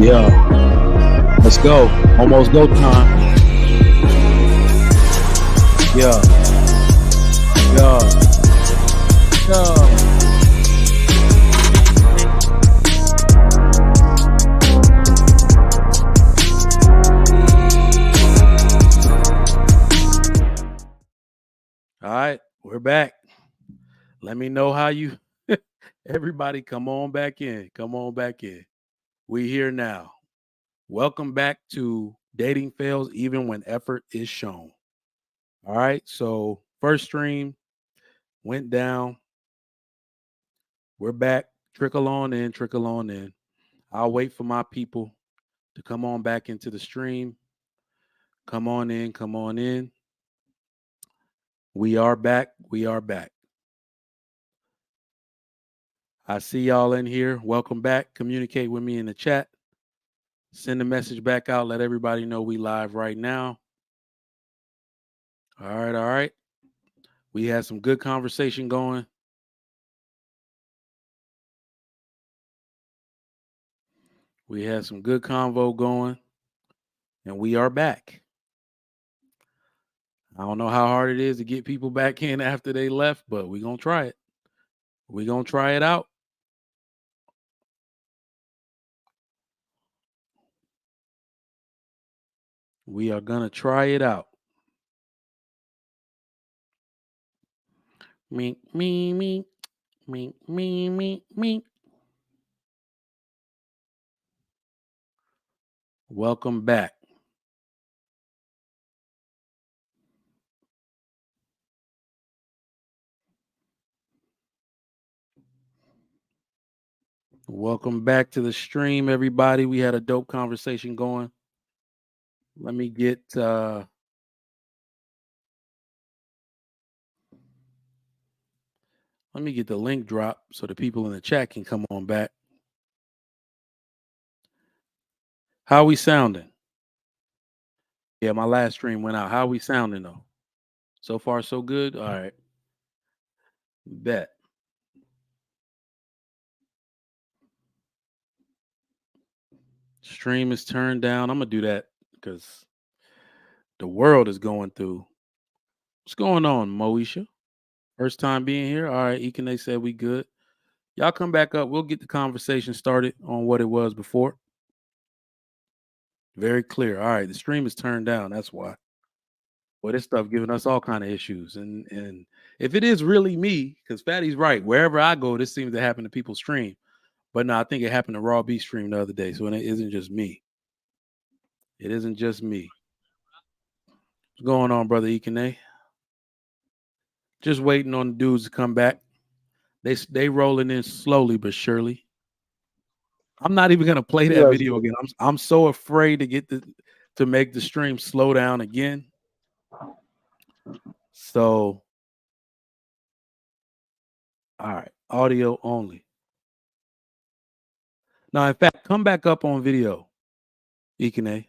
Yeah, let's go. Almost go time. Yeah, yeah, yeah. All right, we're back. Let me know how you. Everybody, come on back in. Come on back in. We here now. Welcome back to Dating Fails Even When Effort is Shown. All right, so first stream went down. We're back. Trickle on in, trickle on in. I'll wait for my people to come on back into the stream. Come on in, come on in. We are back. We are back. I see y'all in here. Welcome back. Communicate with me in the chat. Send a message back out. Let everybody know we live right now. All right, all right. We had some good conversation going. We had some good convo going. And we are back. I don't know how hard it is to get people back in after they left, but we're going to try it. We're going to try it out. We are going to try it out. Me. Welcome back. Welcome back to the stream, everybody. We had a dope conversation going. Let me get the link drop so the people in the chat can come on back. How we sounding? Yeah, my last stream went out. How we sounding though? So far, so good. All right. Bet. Stream is turned down. I'm gonna do that because the world is going through. What's going on, Moesha? First time being here. All right, Ikene said we good. Y'all come back up. We'll get the conversation started on what it was before. Very clear. All right, the stream is turned down. That's why. Well, this stuff giving us all kind of issues. And if it is really me, because Fatty's right, wherever I go, this seems to happen to people's stream. But no, I think it happened to Raw B stream the other day. So it isn't just me. It isn't just me. What's going on, brother Ikene? Just waiting on the dudes to come back. They rolling in slowly but surely. I'm not even gonna play that video again. I'm so afraid to make the stream slow down again. So, all right, audio only. Now, in fact, come back up on video, Ikene.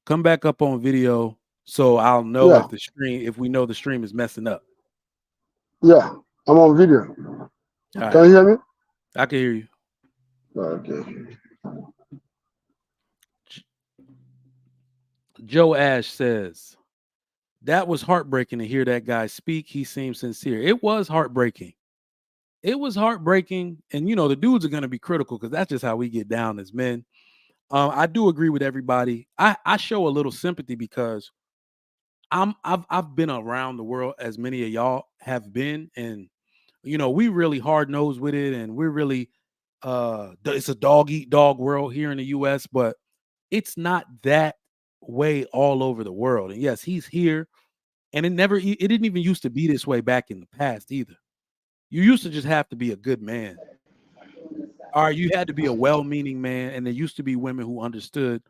Come back up on video so I'll know if we know the stream is messing up. Yeah, I'm on video. Right. Can you hear me? I can hear you. Okay. Joe Ash says, that was heartbreaking to hear that guy speak. He seemed sincere. It was heartbreaking. It was heartbreaking. And, the dudes are going to be critical because that's just how we get down as men. I do agree with everybody. I show a little sympathy because I've been around the world as many of y'all have been. And, we really hard nosed with it. And we're really, it's a dog eat dog world here in the US, but it's not that way all over the world. And yes, he's here. And it didn't even used to be this way back in the past either. You used to just have to be a good man. Or you had to be a well-meaning man. And there used to be women who understood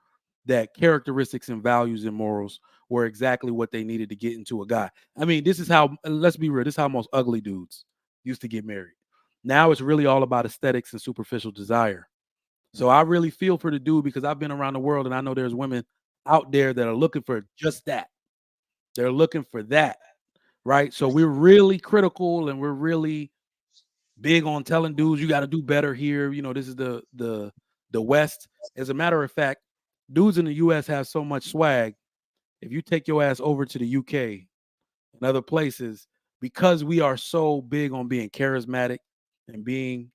that characteristics and values and morals were exactly what they needed to get into a guy. I mean, this is how, let's be real, this is how most ugly dudes used to get married. Now it's really all about aesthetics and superficial desire. So I really feel for the dude because I've been around the world and I know there's women out there that are looking for just that. They're looking for that, right? So we're really critical and we're really big on telling dudes you got to do better here. This is the The West, as a matter of fact, dudes in the US have so much swag. If you take your ass over to the UK and other places, because we are so big on being charismatic and being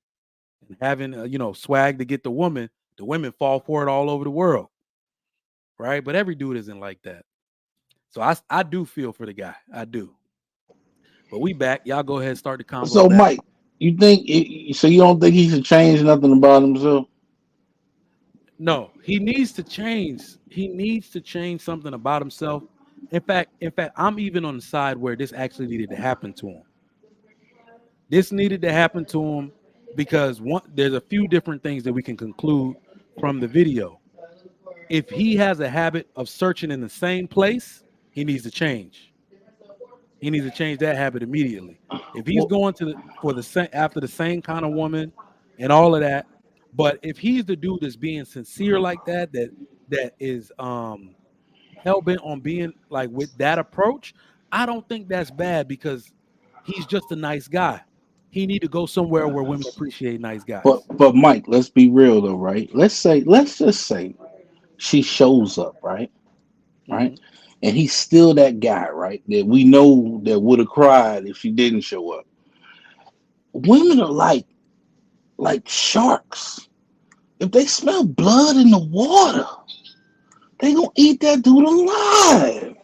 and having swag to get the women fall for it all over the world, right? But every dude isn't like that. So I do feel for the guy. I do. But we back. Y'all go ahead and start the convo So, back. Mike, you think so? You don't think he should change nothing about himself? No, he needs to change. He needs to change something about himself. In fact, I'm even on the side where this actually needed to happen to him. This needed to happen to him because there's a few different things that we can conclude from the video. If he has a habit of searching in the same place, he needs to change. He needs to change that habit immediately. If he's Well, going to for the same after the same kind of woman and all of that, but if he's the dude that's being sincere like that, that is hell bent on being like with that approach, I don't think that's bad because he's just a nice guy. He need to go somewhere where women appreciate nice guys. but Mike, let's be real though, right? Let's just say she shows up, right, Hmm. and he's still that guy, right? That we know that would have cried if she didn't show up. Women are like sharks. If they smell blood in the water, they gonna eat that dude alive.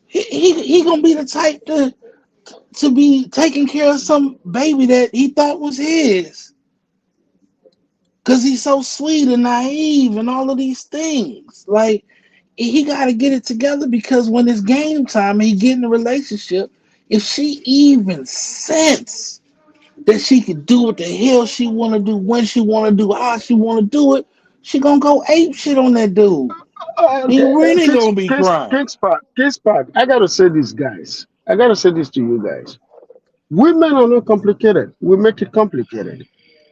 He gonna be the type to be taking care of some baby that he thought was his. Cause he's so sweet and naive and all of these things. Like he got to get it together because when it's game time and he get in a relationship, if she even sense that she can do what the hell she want to do, when she want to do, how she want to do it, she gonna go ape shit on that dude. He Okay, really gonna be crying. Case part. I gotta say this, guys. I gotta say this to you guys. Women are not complicated. We make it complicated.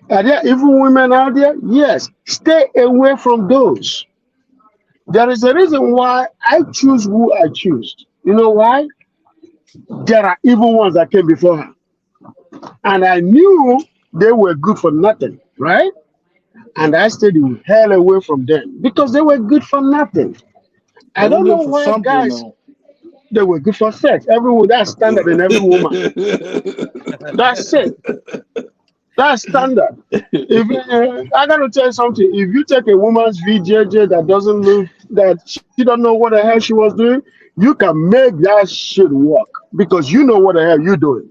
Are there evil women out there? Yes. Stay away from those. There is a reason why I choose who I choose. You know why? There are evil ones that came before her. And I knew they were good for nothing, right? And I stayed the hell away from them because they were good for nothing. They I were don't know good for why something guys, though. they were good for sex. Everyone, that's standard in every woman. That's it. That's standard. If I gotta tell you something, if you take a woman's VJJ that doesn't look, that she don't know what the hell she was doing, you can make that shit work because you know what the hell you're doing,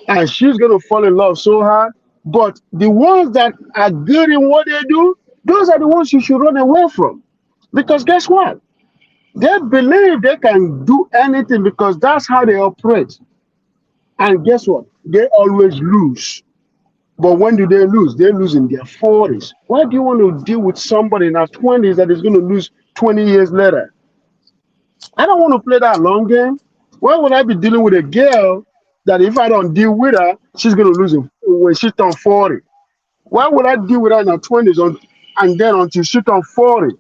and she's gonna fall in love so hard. But the ones that are good in what they do, those are the ones you should run away from, because guess what? They believe they can do anything because that's how they operate. And guess what? They always lose. But when do they lose? They lose in their 40s. Why do you want to deal with somebody in their 20s that is going to lose 20 years later? I don't want to play that long game. Why would I be dealing with a girl that if I don't deal with her, she's going to lose when she turns 40? Why would I deal with her in her 20s and then until she turns 40?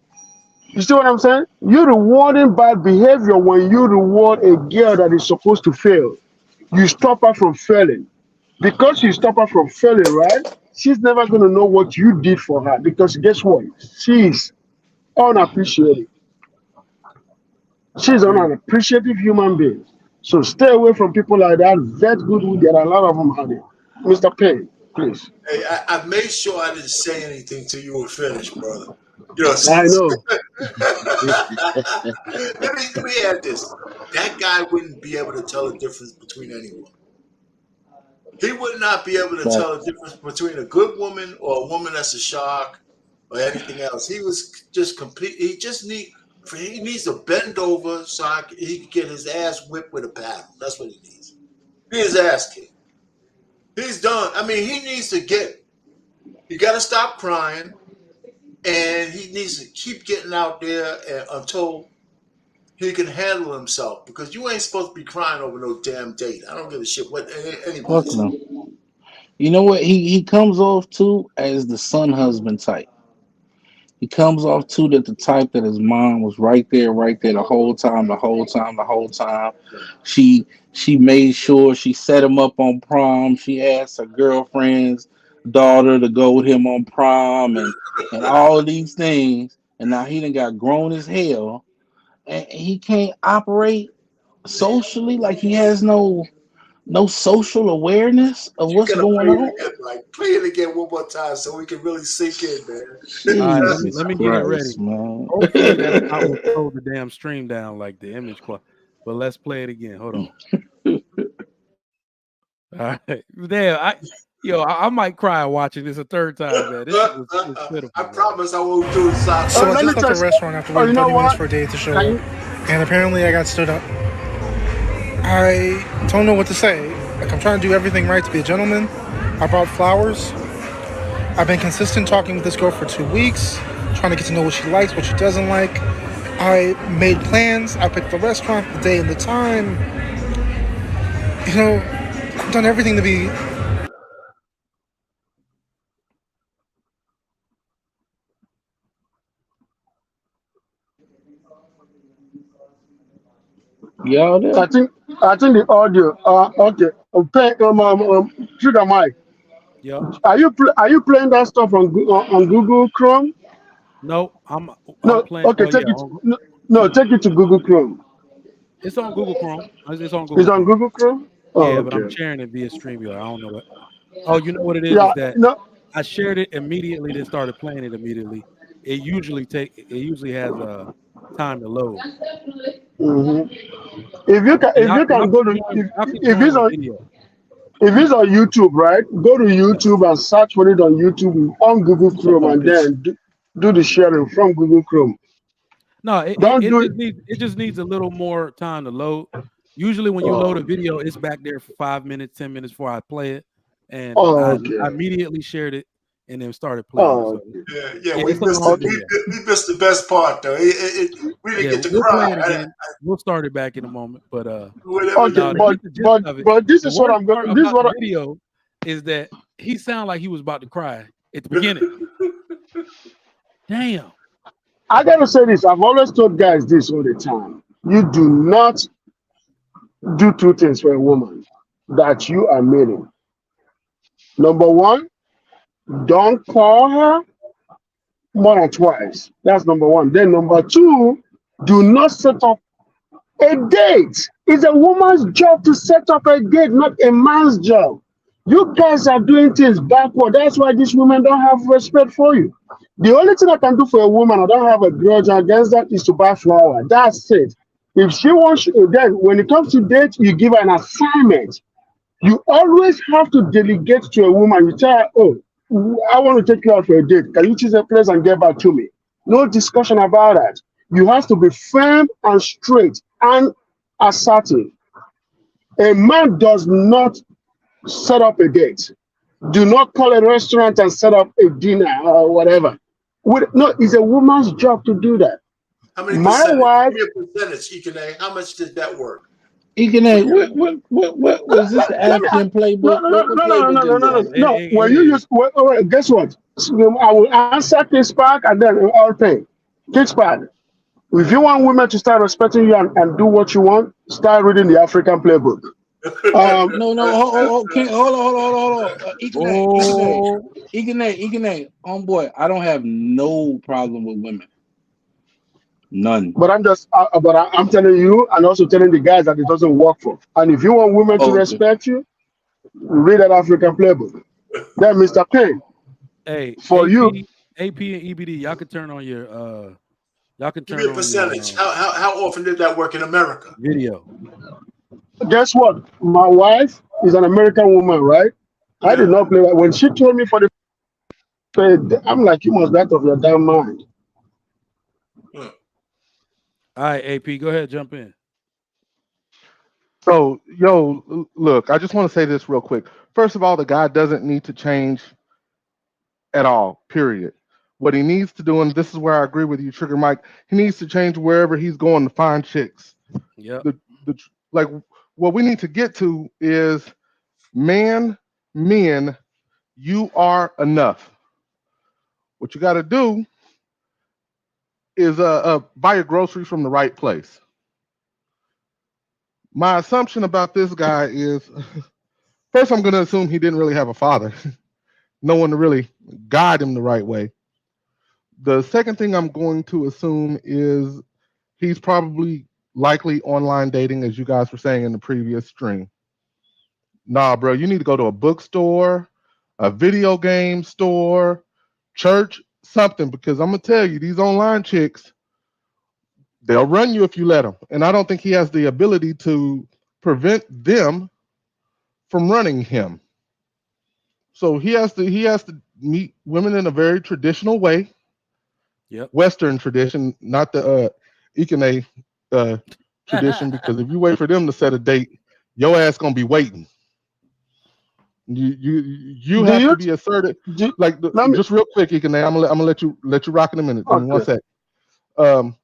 You see what I'm saying? You're rewarding bad behavior when you reward a girl that is supposed to fail. You stop her from failing. Because you stop her from failing, right? She's never going to know what you did for her because guess what? She's unappreciative. She's an Agreed. unappreciative human being. So stay away from people like that. Vet good. There are a lot of them out there. Mr. Payne, please. Hey, I made sure I didn't say anything till you were finished, brother. You know, I know. let me add this. That guy wouldn't be able to tell the difference between anyone. He would not be able to But tell the difference between a good woman or a woman that's a shark or anything else. He was just complete. He needs to bend over so he can get his ass whipped with a paddle. That's what he needs. He is ass kicked. He's done. I mean, he needs to get. You got to stop crying, and he needs to keep getting out there until he can handle himself. Because you ain't supposed to be crying over no damn date. I don't give a shit what anybody fuck says. no. You know what? He comes off too as the son husband type. He comes off too that the type that his mom was right there the whole time, the whole time, the whole time. She she made sure she set him up on prom. She asked her girlfriends daughter to go with him on prom and all of these things, and now he done got grown as hell, and he can't operate socially. Like he has no social awareness of You what's gotta going play it on. again, Mike. Play it again one more time so we can really sink in, man. All right, Jesus let me get it ready. Christ, man. Hopefully that's not what slowed the damn stream down, like the image quality. But let's play it again. Hold on. All right, damn, I might cry watching this a third time, man. This shit was it's pitiful, I man. promise I won't do it. So I let me just left the test. restaurant after Oh, you waiting know 30 minutes what? for Dave to show Can up. you? And apparently I got stood up. I don't know what to say. Like, I'm trying to do everything right to be a gentleman. I brought flowers. I've been consistent talking with this girl for 2 weeks, trying to get to know what she likes, what she doesn't like. I made plans. I picked the restaurant, the day, and the time. You know, I've done everything to be. Y'all there? I think the audio. Okay. Okay. Trigger Mike. Yep. Are you playing that stuff on Google Chrome? No, I'm No. playing. Okay. Oh yeah, Take it. No. Take it to Google Chrome. it's on Google Chrome. It's on It's Google on Chrome. Google Chrome. Oh, Yeah, but I'm okay. sharing it via StreamYard. I don't know what. Oh, you know what it is? Yeah. Is that No. I shared it immediately, then started playing it immediately. It usually has a time to load. hmm And if you can go to y'all can if join it's the on video. if it's on YouTube, right? Go to Yeah. YouTube and search for it on YouTube on Google Chrome, and then do the sharing from Google Chrome. No, it, it, Don't it do it. just needs it just needs a little more time to load. Usually when you load Oh, a video, it's back there for 5 minutes, 10 minutes before I play it. And oh, I okay. immediately shared it and then started playing it. Oh, So okay. Yeah, yeah, we it's on missed it. right Okay. there. We missed the best part though. We didn't Yeah, get to we'll play cry. it again. We'll start it back in a moment. But Whatever Okay, you no, to but get the gist but of it, but this the is what worst I'm going. part This is about what the video is that he sounded like he was about to cry at the beginning. Damn. I gotta say this. I've always told guys this all the time. You do not do two things for a woman that you are marrying. Number one, don't call her more than twice. That's number one. Then number two, do not set up a date. It's a woman's job to set up a date, not a man's job. You guys are doing things backward. That's why these women don't have respect for you. The only thing I can do for a woman, I don't have a grudge against that, is to buy flower. That's it. If she wants you, then when it comes to date, you give her an assignment. You always have to delegate to a woman. You tell her, oh, I want to take you out for a date. Can you choose a place and get back to me? No discussion about that. You have to be firm and straight and assertive. A man does not set up a date. Do not call a restaurant and set up a dinner or whatever. No, it's a woman's job to do that. How many My percentage? wife, Give me a percentage, Ikene. How much did that work? Ikene, For you? what was this the let me African no playbook? no no What no no playbook no no is no this? no no. When It you is. use guess what? I will answer Kids Park and then all thing. Kids Park. If you want women to start respecting you and do what you want, start reading the African playbook. No, hold on. Oh, Ikene, homeboy. I don't have no problem with women. None. But I'm telling you, and also telling the guys that it doesn't work for. And if you want women to Okay. respect you, read that African playbook. Then, Mr. Payne, hey, for you, AP and EBD, y'all can Give me turn a on your percentage. How often did that work in America? video. guess what? My wife is an American woman, right? I Yeah. did not play that. When she told me for the I'm like, you must be out of your damn mind. Hmm. All right, AP, go ahead, jump in. So, look, I just want to say this real quick. First of all, the guy doesn't need to change at all, period. What he needs to do, and this is where I agree with you, Trigger Mike, he needs to change wherever he's going to find chicks. Yep. Like, what we need to get to is men, you are enough. What you got to do is buy your groceries from the right place. My assumption about this guy is, first, I'm going to assume he didn't really have a father. no one to really guide him the right way. The second thing I'm going to assume is he's probably likely online dating, as you guys were saying in the previous stream. Nah, bro, you need to go to a bookstore, a video game store, church, something, because I'm gonna tell you, these online chicks, they'll run you if you let them. And I don't think he has the ability to prevent them from running him. So he has to meet women in a very traditional way, Yep. Western tradition, not the Ikene tradition, because if you wait for them to set a date, your ass gonna be waiting. You Do have you? to be assertive. Do, Like let me. just real quick, Ikene, I'm gonna let you rock in a minute. Give me one Okay. sec. Um,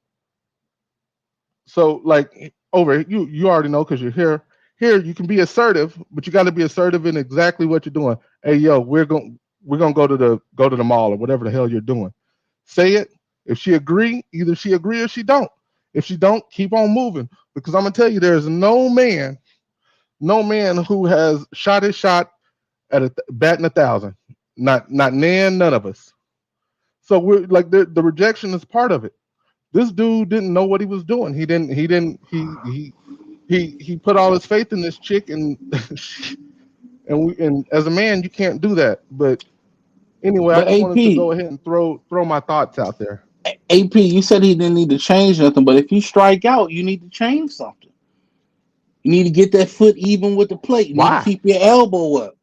so like over you already know because you're here. Here you can be assertive, but you got to be assertive in exactly what you're doing. Hey yo, we're gonna go to the mall or whatever the hell you're doing. Say it. If she agree, either she agree or she don't. If she don't, keep on moving. Because I'm gonna tell you, there's no man who has shot his shot at batting 1,000. Not none of us. So we're like the rejection is part of it. This dude didn't know what he was doing. He put all his faith in this chick, and and as a man you can't do that. But anyway, I But just wanted to AP, go ahead and throw my thoughts out there. AP, you said he didn't need to change nothing, but if you strike out, you need to change something. You need to get that foot even with the plate. You need to Why? keep your elbow up.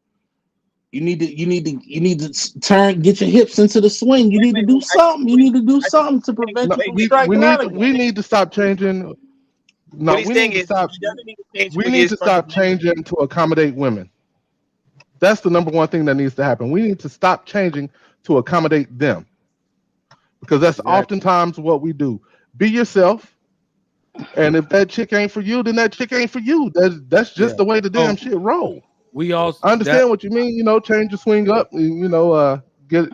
You need to turn, get your hips into the swing. You need to do something. You need to do I think something to I think prevent No, you from we striking need out to again. stop changing. what No, he's we saying need to is stop. he doesn't need to change We who he need is to stop fundamentally. changing to accommodate women. That's the number one thing that needs to happen. We need to stop changing to accommodate them because that's Exactly. oftentimes what we do. Be yourself, and if that chick ain't for you, then that chick ain't for you. That's just Yeah. the way the damn So shit roll. we all I that understand what you mean. Change your swing up. Get.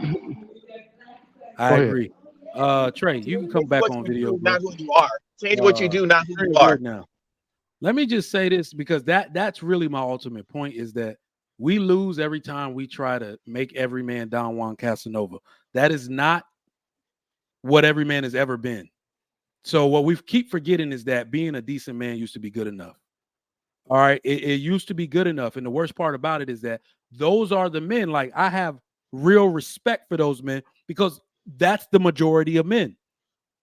I Go ahead. agree. Trey, you can come Change back what on you video, do, not bro. who you are. Change what you do, not who Trey you are. weird now. Let me just say this because that's really my ultimate point is that we lose every time we try to make every man Don Juan Casanova. That is not what every man has ever been. So what we keep forgetting is that being a decent man used to be good enough. All right. It used to be good enough. And the worst part about it is that those are the men. Like I have real respect for those men because that's the majority of men.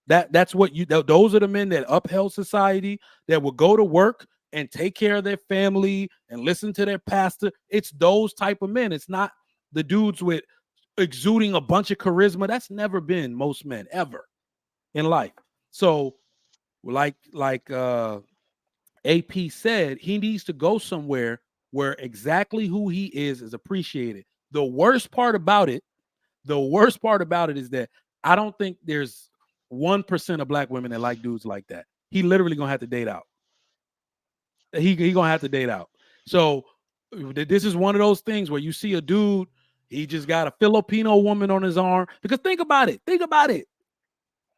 That's what those are the men that upheld society, that will go to work and take care of their family and listen to their pastor. It's those type of men. It's not the dudes with exuding a bunch of charisma. That's never been most men ever in life. So like AP said, he needs to go somewhere where exactly who he is appreciated. The worst part about it is that I don't think there's 1% of black women that like dudes like that. He literally gonna have to date out. He gonna have to date out. So this is one of those things where you see a dude, he just got a Filipino woman on his arm. Because think about it.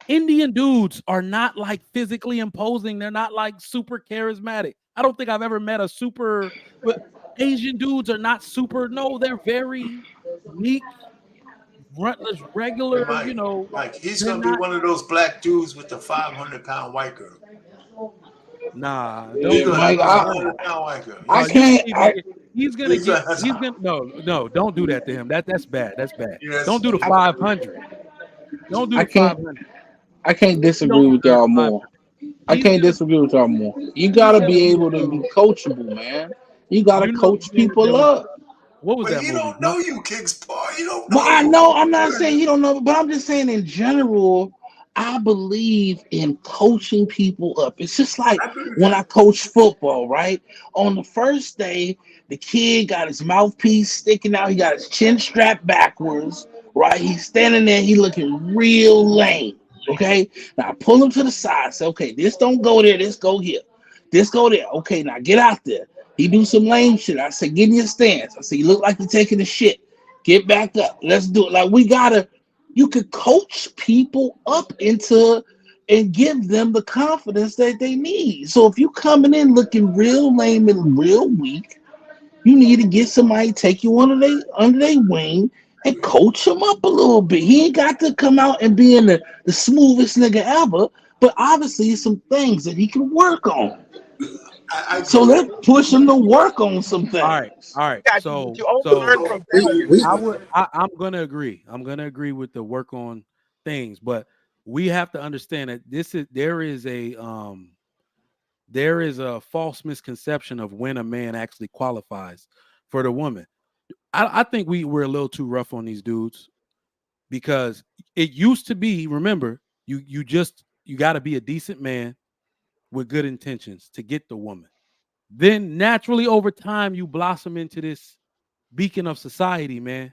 Indian dudes are not like physically imposing. They're not like super charismatic. I don't think I've ever met a super, but Asian dudes are not super. No, they're very meek, Hey, regular, Mike, he's they're gonna be not. one of those black dudes with the 500-pound white girl. Nah, He's don't Yeah, do gonna that. Mike, have a No, no, 500-pound white girl. I no. He's You can't. believe I he's gonna he's get. gonna have He's gonna no. Don't do that to him. That's bad. That's bad. yes. Don't do the I, 500. Don't do I the can't. 500. I can't He disagree don't with deserve y'all 500. more. I He's can't gonna. disagree with y'all more. You He's gotta gonna be be. able to be coachable, man. You gotta coach There people was up. what was But that he movie? don't know you, King's Paul. He don't But know I you. know I'm not saying he don't know, but I'm just saying in general, I believe in coaching people up. It's just like I agree with when I that. coach football, right? On the first day, the kid got his mouthpiece sticking out, he got his chin strapped backwards, right? He's standing there, he looking real lame. Okay. Now I pull him to the side, say, okay, this don't go there, this go here. This go there. Okay, now get out there. He do some lame shit. I say, get in your stance. I say, you look like you're taking a shit. Get back up. Let's do it. Like we gotta, you could coach people up into and give them the confidence that they need. So if you coming in looking real lame and real weak, you need to get somebody take you under their wing and coach him up a little bit. He ain't got to come out and being the smoothest nigga ever, but obviously some things that he can work on. I So get let's push him to work on some All right, things. all right. Got you. So You only so learn so from we failure. we I'm gonna agree. I'm gonna agree with the work on things, but we have to understand that there is a false misconception of when a man actually qualifies for the woman. I think we're a little too rough on these dudes because it used to be, remember, you got to be a decent man with good intentions to get the woman. Then naturally over time you blossom into this beacon of society, man.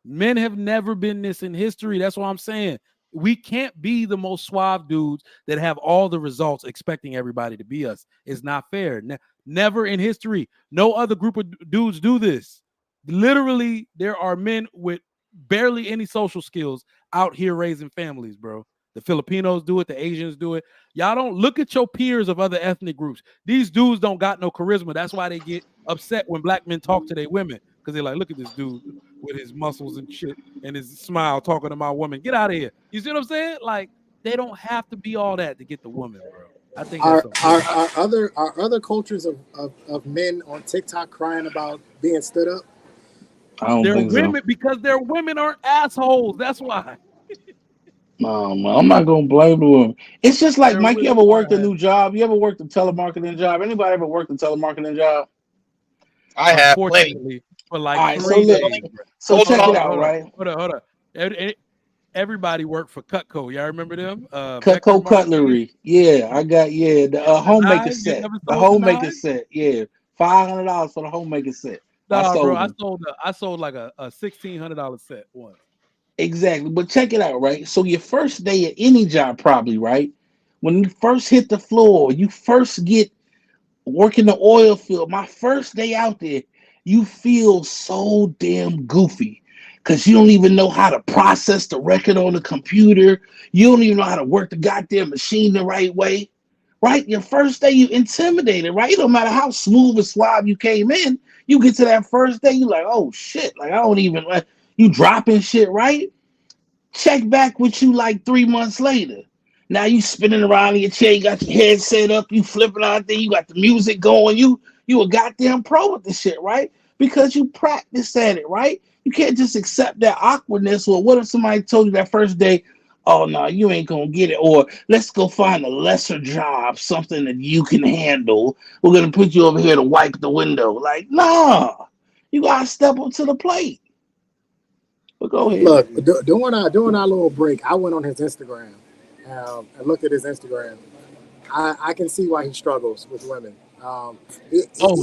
Men have never been this in history. That's what I'm saying. We can't be the most suave dudes that have all the results expecting everybody to be us. It's not fair. Never in history. No other group of dudes do this. Literally, there are men with barely any social skills out here raising families, bro. The Filipinos do it, the Asians do it. Y'all don't look at your peers of other ethnic groups. These dudes don't got no charisma. That's why they get upset when black men talk to their women because they're like, look at this dude with his muscles and shit and his smile talking to my woman. Get out of here. You see what I'm saying? Like, they don't have to be all that to get the woman, bro. I think that's Are a are, are other cultures of men on TikTok crying about being stood up? I don't they're think so. women because their women are assholes. That's why. No, man, I'm not gonna blame the woman. It's just like Their Mike. You women ever are worked a new assholes. job? You ever worked a telemarketing job? Anybody ever worked a telemarketing job? I have plenty. Unfortunately, for All like right, so 3 days, look, bro. so Cold check Hold it on, call. out, hold on, right? hold on, hold on. Everybody worked for Cutco. Y'all remember them? Vector Cutco Marketing. cutlery. Yeah, I got the The homemaker knives. You set. never The sold the homemaker knives? set. Yeah, $500 for the homemaker set. I Nah, bro. sold them. I sold like a $1,600 set once. Exactly. But check it out, right? So your first day at any job, probably, right? When you first hit the floor, you first get working the oil field, my first day out there, you feel so damn goofy because you don't even know how to process the record on the computer. You don't even know how to work the goddamn machine the right way, right? Your first day, you intimidated, right? It don't matter how smooth and suave you came in, you get to that first day, you like, oh shit, like I don't even like you dropping shit, right? Check back with you like 3 months later. Now you spinning around in your chair, you got your head set up, you flipping out there, you got the music going, you a goddamn pro with this shit, right? Because you practice at it, right? You can't just accept that awkwardness. Or what if somebody told you that first day, oh no, you ain't gonna get it, or let's go find a lesser job, something that you can handle. We're gonna put you over here to wipe the window. Like, nah, you gotta step up to the plate. But go ahead. Look, during our little break, I went on his Instagram and looked at his Instagram. I can see why he struggles with women. Oh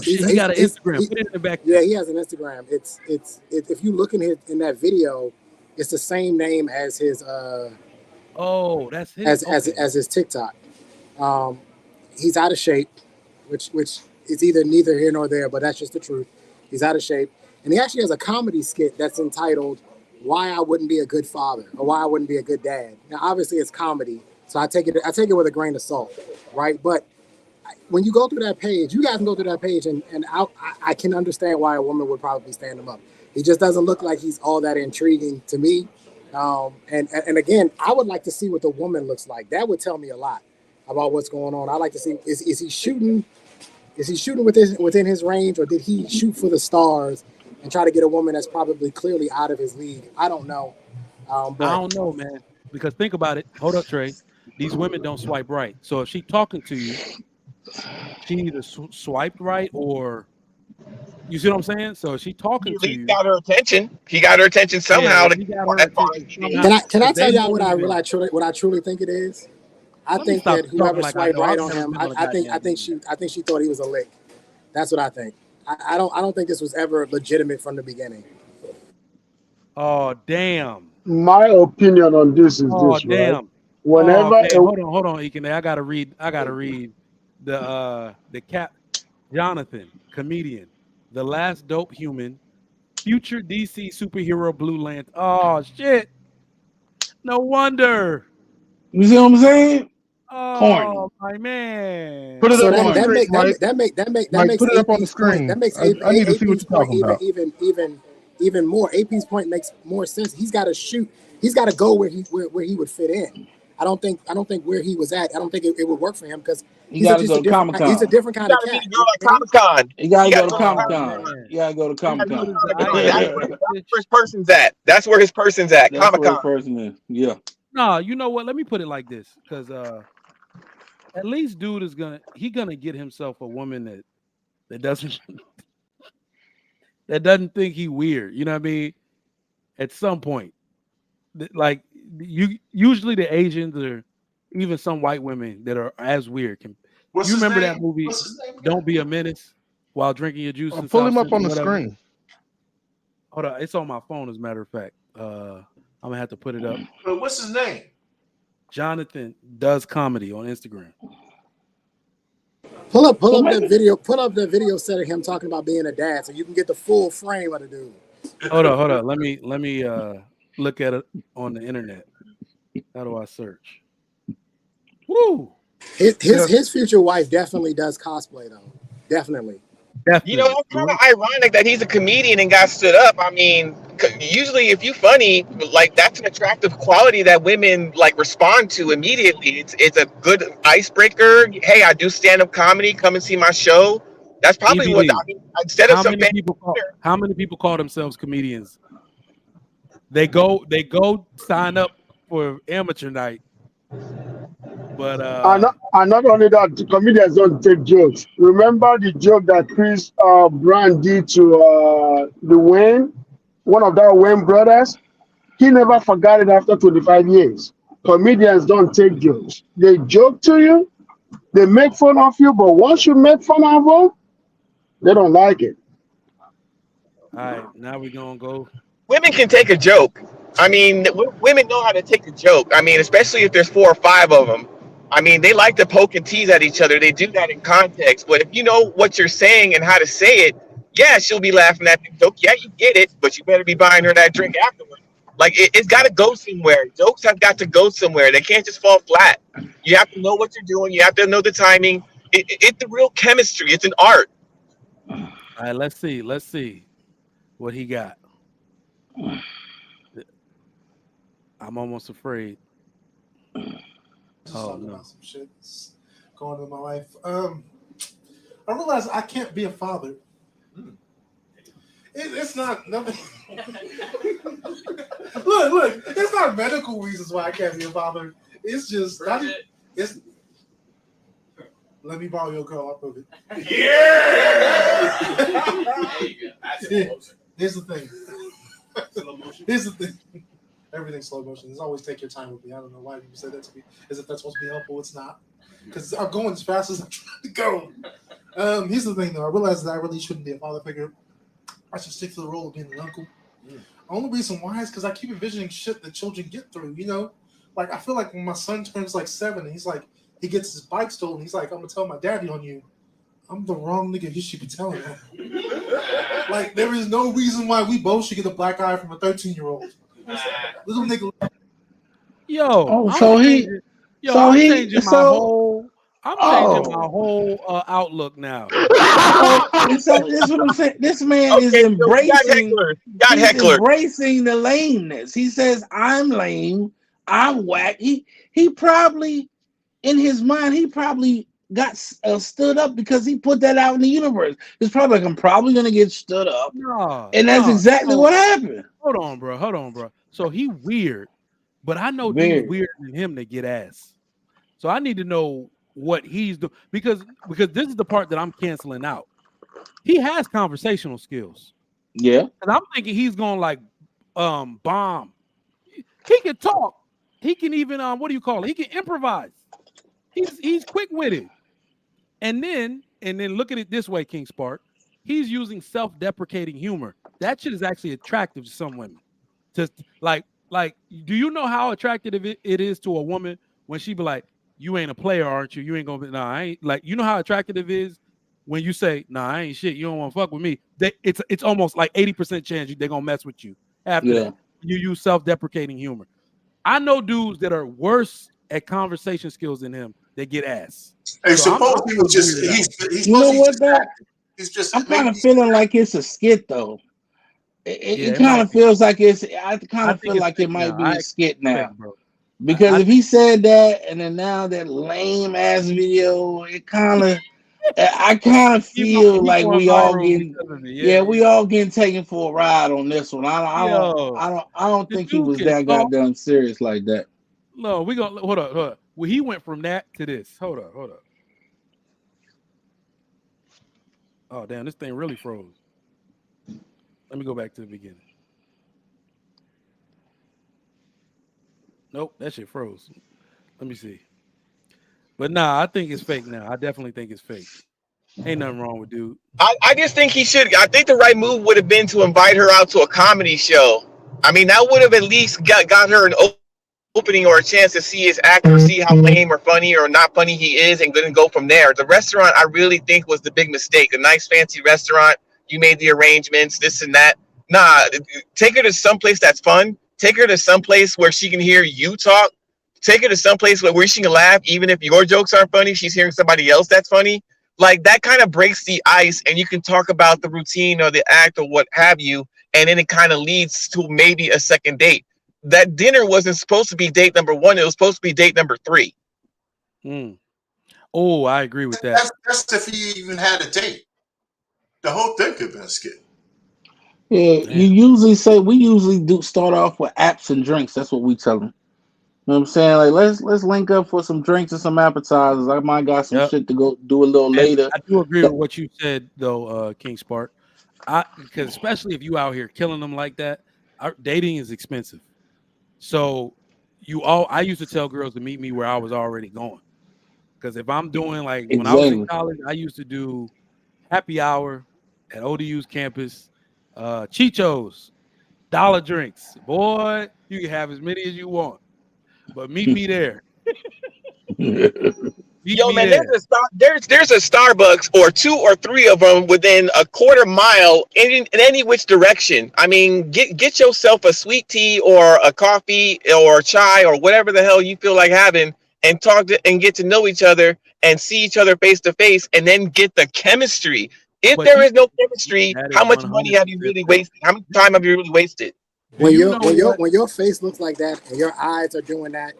shit, he got an Instagram. Put it in the back Yeah, chat. he has an Instagram. If you look in that video, it's the same name as his Oh, that's his. Okay. as his TikTok. Um, he's out of shape, which is either neither here nor there, but that's just the truth. He's out of shape, and he actually has a comedy skit that's entitled "Why I Wouldn't Be a Good Father" or "Why I Wouldn't Be a Good Dad." Now, obviously, it's comedy, so I take it with a grain of salt, right? But when you go through that page, you guys can go through that page, and I can understand why a woman would probably stand him up. He just doesn't look like he's all that intriguing to me. And again, I would like to see what the woman looks like. That would tell me a lot about what's going on. I like to see is he shooting within his range, or did he shoot for the stars and try to get a woman that's probably clearly out of his league? I don't know, I but don't know, man. Because think about it. Hold up, Trey. These women don't swipe right. So if she talking to you, she either swiped right or you see what I'm saying. So if she He talking at to least you, got her attention. He got her attention yeah, somehow to he get got on her as far as attention he did. somehow. can I Because tell they y'all won't even. what I truly think it is? I Let me think stop that talking whoever like I swiped know. I've right on never him, been on a goddamn date. I think she thought he was a lick. That's what I think. I don't think this was ever legitimate from the beginning. Oh damn. My opinion on this is Oh this, right? damn. Oh Whenever man. Hold on, Ekene. I gotta read the cap Jonathan, comedian, the last dope human, future DC superhero Blue Lantern. Oh shit. No wonder. You see what I'm saying? Corny. Oh my Put it man. So up on that the that Corny. screen, make that Mike. make that make that Mike, makes put it up on the AP's point. screen. That makes I need to see what AP's you're point talking about. even more. AP's point makes more sense. He's got to shoot. He's got to go where he would fit in. I don't think where he was at. I don't think it would work for him because He got to go to Comic Con. He's a different kind of cat. Meet a girl at Comic Con. He got to go to Comic Con. You got to go to Comic Con. That's where his person's at. That's where his person's at. Comic Con. Person is. Yeah. No, you know what? Let me put it like this, because at least dude is gonna get himself a woman that doesn't that doesn't think he weird. You know what I mean? At some point, like usually the Asians or even some white women that are as weird can. What's you his remember name? that movie? What's his name again? Don't Be a Menace while drinking your juice. And Pull him up sausage on the or whatever. screen. Hold on, it's on my phone. As a matter of fact, I'm gonna have to put it up. But what's his name? Jonathan Does Comedy on Instagram. Pull up the video. Pull up the video set of him talking about being a dad, so you can get the full frame of the dude. Hold on. Let me look at it on the internet. How do I search? Woo! His future wife definitely does cosplay though. Definitely. You know, it's kind of ironic that he's a comedian and got stood up. I mean, usually if you funny, like that's an attractive quality that women like respond to immediately. It's a good icebreaker. Hey, I do stand-up comedy. Come and see my show. That's probably what I mean. Instead of how many people call themselves comedians? They go sign up for amateur night. But and not only that, comedians don't take jokes. Remember the joke that Chris Brown did to the Wayne, one of the Wayne brothers? He never forgot it after 25 years. Comedians don't take jokes. They joke to you, they make fun of you, but once you make fun of them, they don't like it. All right, now we're gonna go. Women can take a joke. I mean, women know how to take a joke. I mean, especially if there's 4 or 5 of them. I mean, they like to poke and tease at each other. They do that in context. But if you know what you're saying and how to say it, yeah, she'll be laughing at the joke. Yeah, you get it, but you better be buying her that drink afterwards. Like, it's got to go somewhere. Jokes have got to go somewhere. They can't just fall flat. You have to know what you're doing. You have to know the timing. It's the real chemistry. It's an art. All right, let's see what he got. I'm almost afraid. Just talking about some shit that's going on in my life. I realized I can't be a father. It's not nothing. look, it's not medical reasons why I can't be a father. It's just it's. Let me borrow your car. I'll prove it. Yeah. Here's the thing. Here's the thing. Everything's slow motion. There's always take your time with me. I don't know why people say that to me. As if that's supposed to be helpful. It's not. Because I'm going as fast as I'm trying to go. Here's the thing, though. I realize that I really shouldn't be a father figure. I should stick to the role of being an uncle. The only reason why is because I keep envisioning shit that children get through, you know? Like, I feel like when my son turns like 7, and he's like, he gets his bike stolen, he's like, I'm going to tell my daddy on you. I'm the wrong nigga he should be telling him. Like, there is no reason why we both should get a black eye from a 13-year-old. Little nigga. I'm changing my whole outlook now. So this is what I'm saying. This man is embracing embracing the lameness. He says, I'm lame, I'm whack. He probably, in his mind, he probably got stood up because he put that out in the universe. It's probably like, I'm probably gonna get stood up. And that's exactly what happened. Hold on, bro. So he weird, but I know dudes weirder than him that get ass. So I need to know what he's doing because this is the part that I'm canceling out. He has conversational skills. Yeah. And I'm thinking he's going like bomb. He can talk. He can even what do you call it? He can improvise. He's quick-witted. And then look at it this way, King Spark. He's using self-deprecating humor. That shit is actually attractive to some women. Just like, do you know how attractive it is to a woman when she be like, you ain't a player, aren't you? You ain't gonna be, nah, I ain't. Like, you know how attractive it is when you say, nah, I ain't shit. You don't want to fuck with me. It's almost like 80% chance they're gonna mess with you after that. You use self-deprecating humor. I know dudes that are worse at conversation skills than him. They get ass. And so suppose he was just he's you know what, though? He's just I'm kind of feeling like it's a skit though. Yeah, it it kind might of be. feels like it's. I kind I of think feel it's like it fake now. might I be a think skit it's fake, now. bro. Because I if he said that, and then now that lame ass video, it kind of, I kind of feel he like going we all viral getting, because of it. Yeah, yeah, we yeah. all getting taken for a ride on this one. Yo, I don't the think he dude was can that talk. goddamn serious like that. No, we gonna hold up, hold up. Well, he went from that to this. Hold up, hold up. Oh damn, this thing really froze. Let me go back to the beginning. Nope, that shit froze. Let me see. But nah, I think it's fake now. I definitely think it's fake. Ain't nothing wrong with dude. I just think he should. I think the right move would have been to invite her out to a comedy show. I mean, that would have at least got her an opening or a chance to see his act or see how lame or funny or not funny he is, and then go from there. The restaurant, I really think, was the big mistake. A nice fancy restaurant, you made the arrangements, this and that. Nah, take her to someplace that's fun. Take her to someplace where she can hear you talk. Take her to someplace where she can laugh, even if your jokes aren't funny. She's hearing somebody else that's funny. Like that kind of breaks the ice, and you can talk about the routine or the act or what have you, and then it kind of leads to maybe a second date. That dinner wasn't supposed to be date number one. It was supposed to be date number three. Mm. Oh, I agree with that. That's if he even had a date. The whole thing could have been a skit. Yeah, Damn. we usually do start off with apps and drinks. That's what we tell them. You know what I'm saying? Like let's link up for some drinks and some appetizers. I might got some Yep. shit to go do a little And later. I do agree That- with what you said though, King Spark. I because especially if you out here killing them like that, dating is expensive. So I used to tell girls to meet me where I was already going. Because if I'm doing like when I was in exactly. college, I used to do happy hour at ODU's campus, Chichos, dollar drinks. Boy, you can have as many as you want, but meet me there. Meet Yo, me man, there. there's a Starbucks or two or three of them within a quarter mile in any which direction. I mean, get yourself a sweet tea or a coffee or chai or whatever the hell you feel like having, and and get to know each other and see each other face to face, and then get the chemistry. If But there is no chemistry, that is how much money have you 100% really fact. wasted? How much time have you really wasted? Do you know what? When your face looks like that and your eyes are doing that,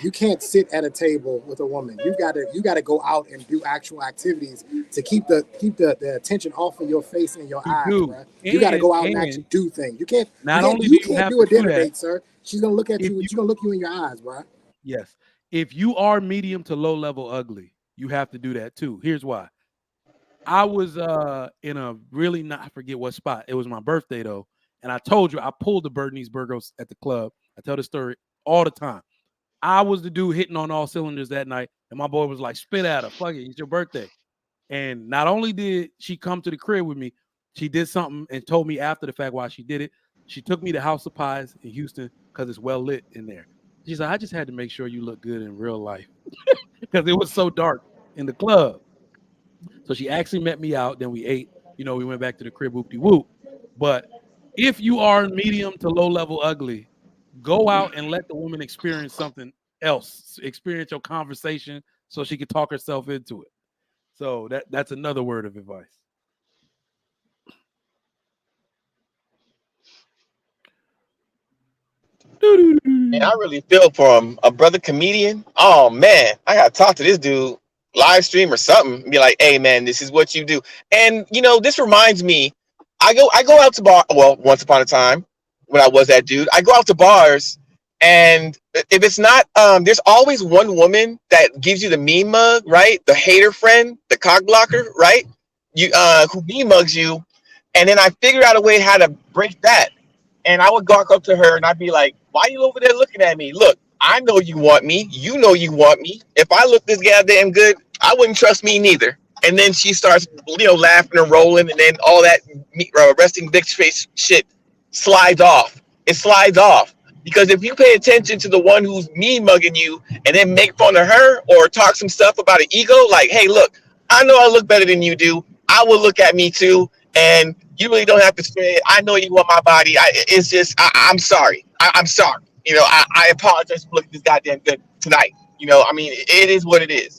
you can't sit at a table with a woman. You gotta go out and do actual activities to keep the attention off of your face and your You eyes, do. bro. You gotta go out and And actually do things. not only do You you can't have do to a do dinner that, date, sir. She's gonna look at if you. you She's gonna look you in your eyes, bro. yes, if you are medium to low level ugly, you have to do that too. Here's why. I was in a really not I forget what spot. It was my birthday though, and I told you I pulled the Bertnese Burgos at the club. I tell the story all the time. I was the dude hitting on all cylinders that night, and my boy was like, "Spit at her, fuck it, it's your birthday." And not only did she come to the crib with me, she did something and told me after the fact why she did it. She took me to House of Pies in Houston because it's well lit in there. She's like, I just had to make sure you look good in real life because it was so dark in the club. So she actually met me out. Then we ate. We went back to the crib, whoop de whoop. But if you are medium to low level ugly, go out and let the woman experience something else. Experience your conversation so she can talk herself into it. So that's another word of advice. Man, I really feel for him. A brother comedian. Oh man, I gotta talk to this dude, live stream or something. Be like, hey man, this is what you do. And this reminds me. I go out to bar. Well, once upon a time, when I was that dude, I go out to bars, and if it's not, there's always one woman that gives you the meme mug, right? The hater friend, the cock blocker, right? Who meme mugs you, and then I figure out a way how to break that, and I would walk up to her and I'd be like, why are you over there looking at me? Look, I know you want me. You know you want me. If I look this goddamn good, I wouldn't trust me neither. And then she starts, laughing and rolling, and then all that resting bitch face shit slides off. It slides off. Because if you pay attention to the one who's mean mugging you and then make fun of her or talk some stuff about an ego, like, hey, look, I know I look better than you do. I will look at me too. And you really don't have to say it. I know you want my body. It's just, I'm sorry. I'm sorry. I apologize for looking this goddamn good tonight. I mean, it is what it is.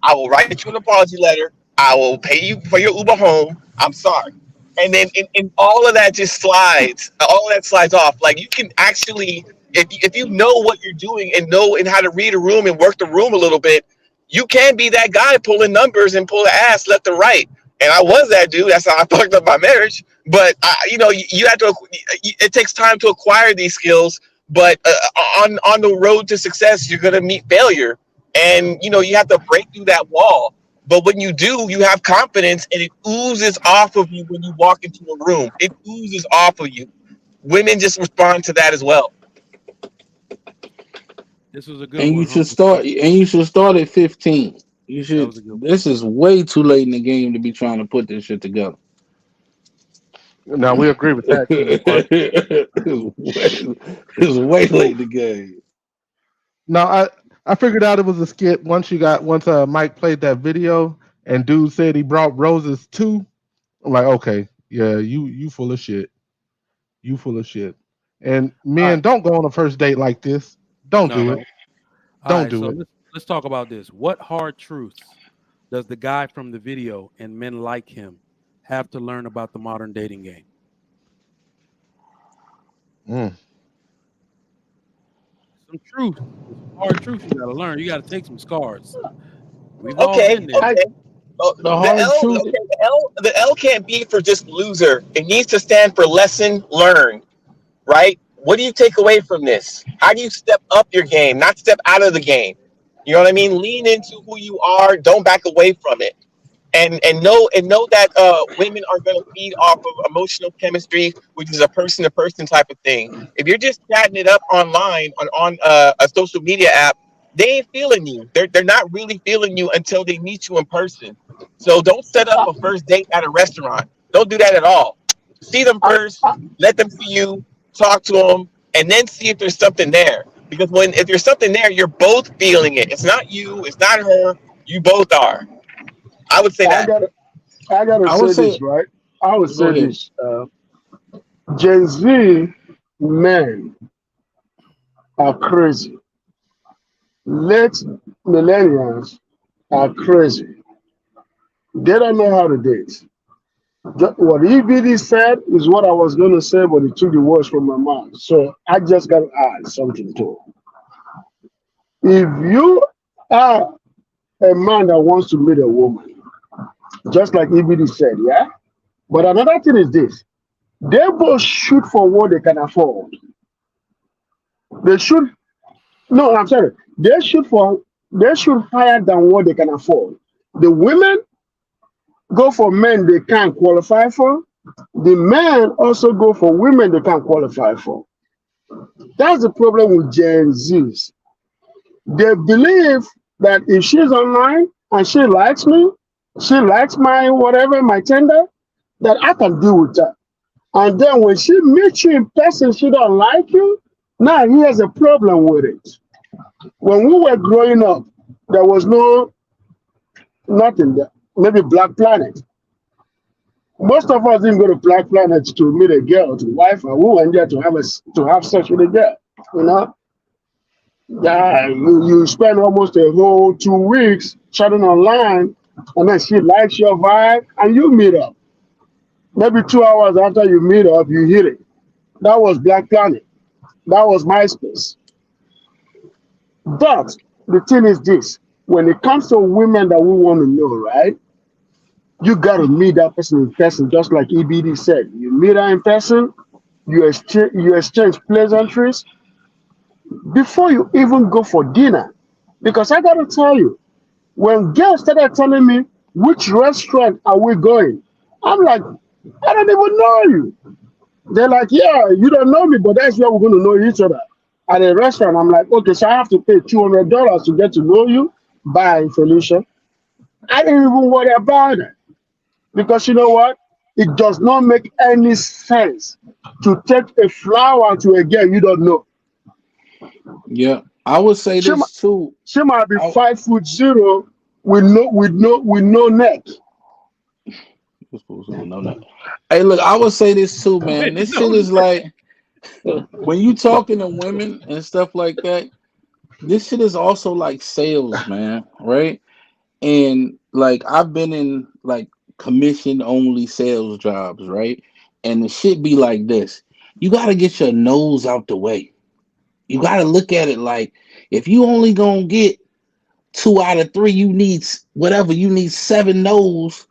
I will write you an apology letter. I will pay you for your Uber home. I'm sorry. and then in all of that just slides. All of that slides off. Like you can actually, if you know what you're doing and know and how to read a room and work the room a little bit, you can be that guy pulling numbers and pulling ass left and right. And I was that dude. That's how I fucked up my marriage. But you have to. It takes time to acquire these skills. But on the road to success, you're gonna meet failure, and you have to break through that wall. But when you do, you have confidence, and it oozes off of you when you walk into a room. It oozes off of you. Women just respond to that as well. This was a good And one. you should Humble. start. And you should start at 15. You That should. was a good one. This is way too late in the game to be trying to put this shit together. Now we agree with that too. But it's way late in the game. no, I figured out it was a skit once Mike played that video and dude said he brought roses too. I'm like, okay, yeah, you full of shit. You full of shit. And All men, right. don't go on a first date like this. Don't No, do no. it. All Don't right. do So it. let's talk about this. What hard truths does the guy from the video and men like him have to learn about the modern dating game? Mm. Some truth, some hard truth you gotta learn. You gotta take some scars. We've all Okay, been there. okay. Oh, The hard truth. the L can't be for just loser. It needs to stand for lesson learned, right? What do you take away from this? How do you step up your game, not step out of the game? You know what I mean? Lean into who you are. Don't back away from it. And know that women are going to feed off of emotional chemistry, which is a person to person type of thing. If you're just chatting it up online on a social media app, they ain't feeling you. They're not really feeling you until they meet you in person. So don't set up a first date at a restaurant. Don't do that at all. See them I, first, let them see you, talk to them, and then see if there's something there. Because if there's something there, you're both feeling it. It's not you, it's not her. You both are. I would say I that. gotta I gotta I would say say. this, right? I would Go say ahead. this. Gen Z men are crazy. Late millennials are crazy. They don't know how to date. What EBD said is what I was going to say, but it took the words from my mouth. So I just got to add something to it. If you are a man that wants to meet a woman, just like EBD said, yeah? But another thing is this. They both shoot for what they can afford. They shoot, no, I'm sorry. They shoot higher than what they can afford. The women go for men they can't qualify for. The men also go for women they can't qualify for. That's the problem with Gen Zs. They believe that if she's online and she likes me, she likes my whatever, my tender, that I can deal with her. And then when she meets you in person, she don't like you. Now he has a problem with it. When we were growing up, there was nothing there. Maybe Black Planet. Most of us didn't go to Black Planet to meet a girl, to wife her. We went there to have sex with a girl. You know, yeah, you spend almost a whole 2 weeks chatting online, and then she likes your vibe, and you meet up. Maybe 2 hours after you meet up, you hit it. That was Black Planet. That was MySpace. But the thing is this: when it comes to women that we want to know, right? You got to meet that person in person, just like EBD said. You meet her in person, you exchange pleasantries before you even go for dinner. Because I got to tell you, when girls started telling me which restaurant are we going, I'm like, I don't even know you. They're like, yeah, you don't know me, but that's where we're going to know each other. At a restaurant, I'm like, okay, so I have to pay $200 to get to know you. Bye, Felicia. I didn't even worry about it. Because you know what? It does not make any sense to take a flower to a girl you don't know. Yeah, I would say She, this too. she might be I, 5'0" with no neck. no, no. Hey, look, I would say this too, man. This shit is like when you talking to women and stuff like that. This shit is also like sales, man, right? And like I've been in like commission only sales jobs, right? And it should be like this. You got to get your nose out the way. You got to look at it like if you only going to get 2 out of 3, you need whatever, you need 7 no's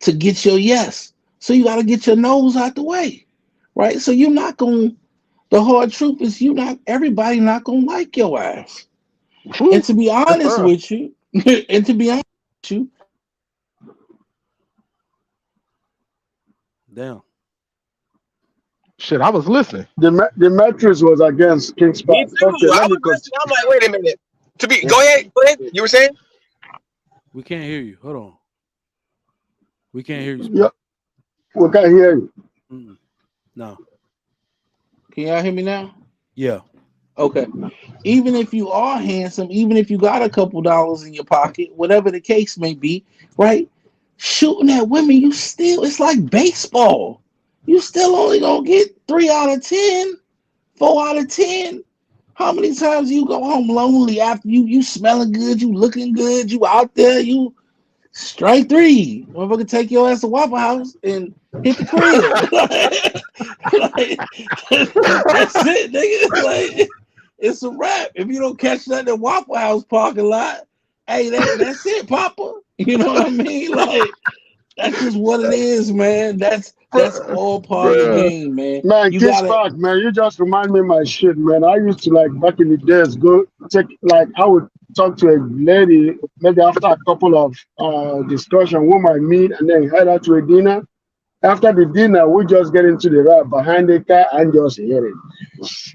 to get your yes. So you got to get your nose out the way, right? So you're not going, the hard truth is everybody not going to like your ass. And Whew, to be that's honest rough. with you, and to be honest with you, Damn. Shit, I was listening. The mattress was against King Me Spot. too. Okay, I let me was listening. continue. I'm like, wait a minute. Yeah. Go ahead. Go ahead. You were saying? We can't hear you. Hold on. We can't hear you, Yeah, Spot. we can hear you. Mm-mm. No. can y'all hear me now? Yeah. Okay. Even if you are handsome, even if you got a couple dollars in your pocket, whatever the case may be, right? Shooting at women, it's like baseball. You still only gonna get 3 out of 10, 4 out of 10. How many times you go home lonely after you smelling good, you looking good, you out there, you strike 3. Motherfucker take your ass to Waffle House and hit the crib. Like, that's it, nigga. Like, it's a wrap. If you don't catch that in the Waffle House parking lot, hey, that's it, Papa. You know what I mean? Like, that's just what it is, man. That's all part of the Bruh. game, man. Man, You King gotta. Spark, man, you just remind me of my shit, man. I used to like back in the days go take like I would talk to a lady maybe after a couple of discussion, whom I meet, and then head out to a dinner. After the dinner, we just get into the ride behind the car and just hit it.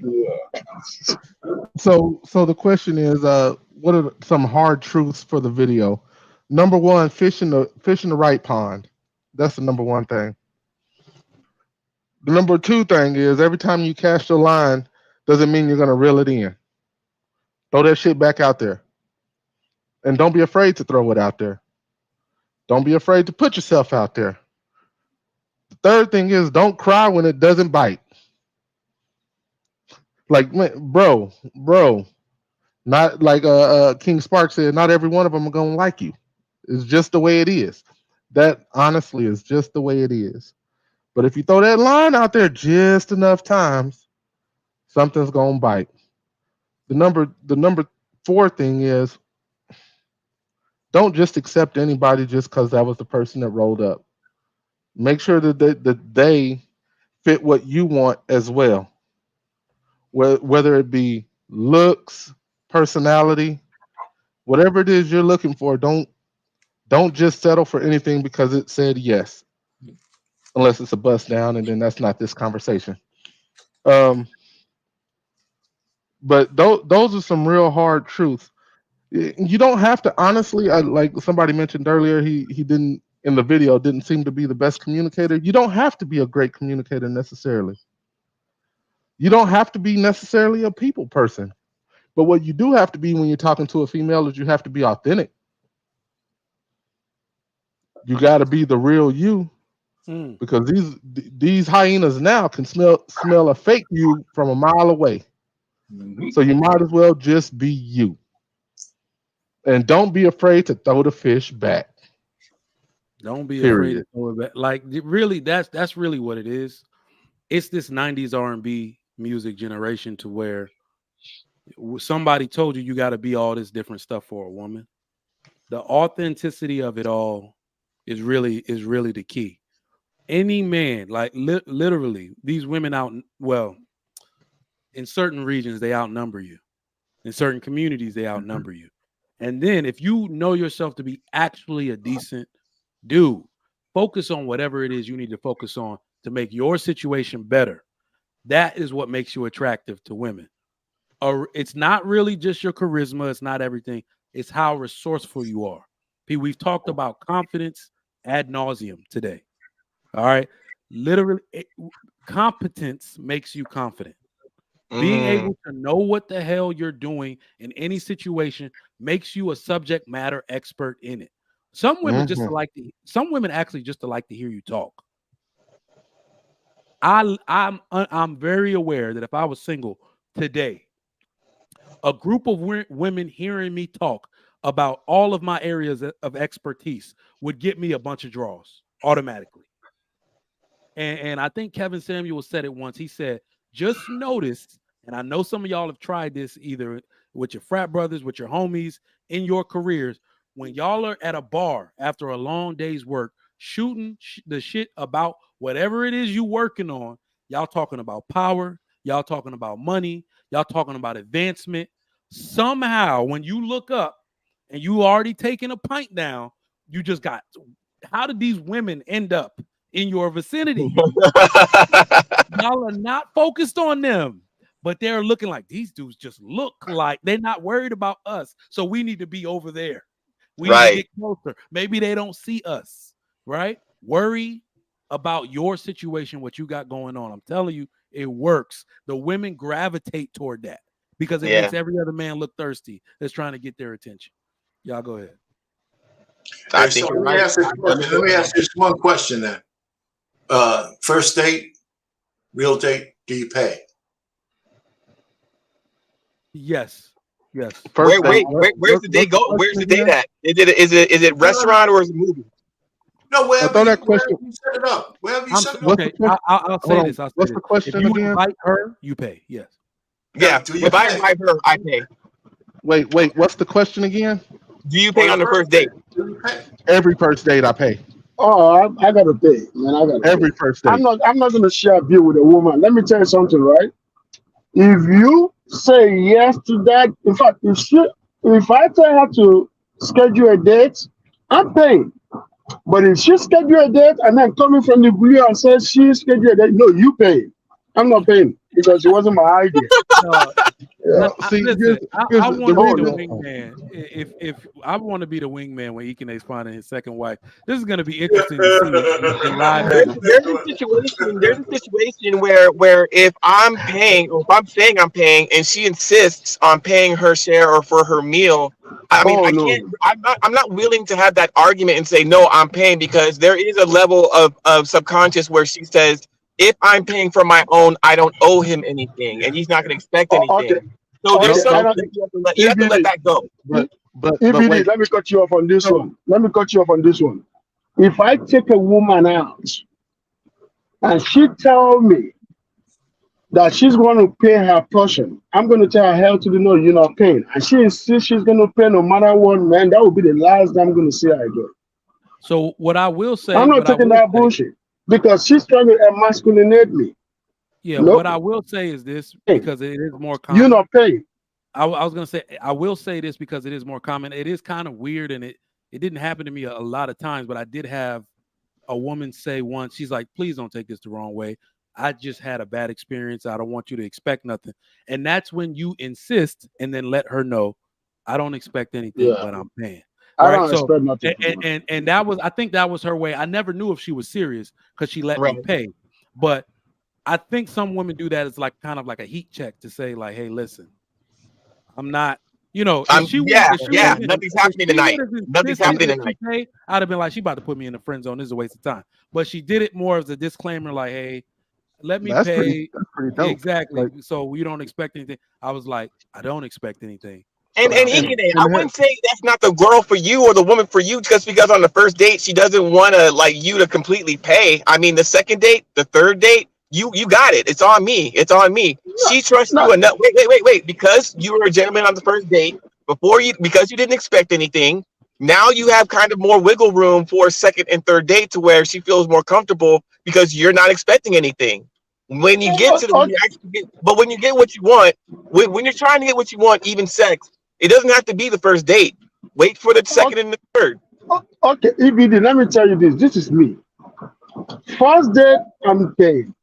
Yeah. So the question is, what are some hard truths for the video? Number one, fish in the right pond. That's the number one thing. The number two thing is every time you cast your line, doesn't mean you're gonna reel it in. Throw that shit back out there. And don't be afraid to throw it out there. Don't be afraid to put yourself out there. The third thing is don't cry when it doesn't bite. Like, bro, not like King Spark said, not every one of them are gonna like you. It's just the way it is. That honestly is just the way it is. But if you throw that line out there just enough times, something's gonna bite. The number 4 thing is don't just accept anybody just because that was the person that rolled up. Make sure that they fit what you want as well. Whether it be looks, personality, whatever it is you're looking for, don't just settle for anything because it said yes, unless it's a bust down, and then that's not this conversation. Um, but those are some real hard truths. You don't have to honestly. Like somebody mentioned earlier, he didn't in the video didn't seem to be the best communicator. You don't have to be a great communicator necessarily. You don't have to be necessarily a people person. But what you do have to be when you're talking to a female is you have to be authentic. You got to be the real you Mm. because these hyenas now can smell a fake you from a mile away. So you might as well just be you. And don't be afraid to throw the fish back. Don't be afraid to Period. throw it back. Like really, that's really what it is. It's this 90s R&B music generation to where somebody told you got to be all this different stuff for a woman. The authenticity of it all is really the key. Any man, like literally, these women well, in certain regions they outnumber you. In certain communities they outnumber you. And then if you know yourself to be actually a decent dude, focus on whatever it is you need to focus on to make your situation better. That is what makes you attractive to women. Or it's not really just your charisma, it's not everything. It's how resourceful you are. We've talked about confidence ad nauseum today. All right. Literally, competence makes you confident. Being Mm. able to know what the hell you're doing in any situation makes you a subject matter expert in it. Hmm. Some women actually just to like to hear you talk. I'm very aware that if I was single today, a group of women hearing me talk about all of my areas of expertise would get me a bunch of draws automatically. And I think Kevin Samuel said it once. He said, just notice, and I know some of y'all have tried this either with your frat brothers, with your homies in your careers, when y'all are at a bar after a long day's work, shooting the shit about whatever it is you working on, y'all talking about power, y'all talking about money, y'all talking about advancement. Somehow, when you look up and you already taking a pint down, you just got, how did these women end up in your vicinity? Y'all are not focused on them, but they're looking like these dudes just look like they're not worried about us. So we need to be over there. We need to get closer. Maybe they don't see us, right? Worry about your situation, what you got going on. I'm telling you, it works. The women gravitate toward that because it makes every other man look thirsty that's trying to get their attention. Y'all go ahead. Hey, so let me ask this one question then. First date, real date, do you pay? Yes. Where's the date go? Where's the date at? Is it restaurant or is it movie? No, wherever that question. you set it up. Wherever you set it up. Okay, I'll say this. What's the question if you again? invite her, you pay. Yes. Yeah. If I invite her, I pay. Wait. What's the question again? Do you pay on the first date? Every first date I pay. Oh, I gotta pay, man. I gotta Every pay. first date. I'm not gonna share a bill with a woman. Let me tell you something, right? If you say yes to that, in fact, if I tell her to schedule a date, I'm paying. But if she schedule a date and then coming from the blue and says she scheduled a date, no, you pay. I'm not paying because it wasn't my idea. See, I want to be the wingman. If I want to be the wingman when Ikene's finding his second wife, this is going to be interesting to see in live action. There's a situation where if I'm paying, or if I'm saying I'm paying, and she insists on paying her share or for her meal, I mean, I can't. I'm not willing to have that argument and say no, I'm paying, because there is a level of subconscious where she says, if I'm paying for my own, I don't owe him anything, and he's not going to expect anything. Okay. So there's something you have to let that go. But wait. Let me cut you off on this one. If I take a woman out and she tell me that she's going to pay her portion, I'm going to tell her, hell to the no, you're not paying. And she insists she's going to pay no matter what, man, that will be the last time I'm going to see her again. So what I will say, I'm not taking that bullshit because she's trying to emasculate me. Yeah, what I will say is this, because it is more common. You're not paying. I was going to say, I will say this because it is more common. It is kind of weird, and it didn't happen to me a lot of times, but I did have a woman say once, she's like, please don't take this the wrong way. I just had a bad experience. I don't want you to expect nothing. And that's when you insist and then let her know, I don't expect anything, but I'm paying. I don't expect nothing. And that was, I think that was her way. I never knew if she was serious because she let me pay. But I think some women do that as like kind of like a heat check to say like, hey, listen, I'm not, nothing's happening tonight. Nothing's happening tonight. I'd have been like, she about to put me in the friend zone. This is a waste of time. But she did it more as a disclaimer, like, hey, let me pay. That's pretty dope. Exactly. Like, so we don't expect anything. I was like, I don't expect anything. And I wouldn't say that's not the girl for you or the woman for you just because on the first date she doesn't want to like you to completely pay. I mean, the second date, the third date, you got it. It's on me. She trusts you enough. Wait. Because you were a gentleman on the first date because you didn't expect anything. Now you have kind of more wiggle room for a second and third date to where she feels more comfortable because you're not expecting anything. When you get to when you get what you want, when you're trying to get what you want, even sex, it doesn't have to be the first date. Wait for the second and the third. Okay, EBD, let me tell you this. This is me. First date, I'm paying.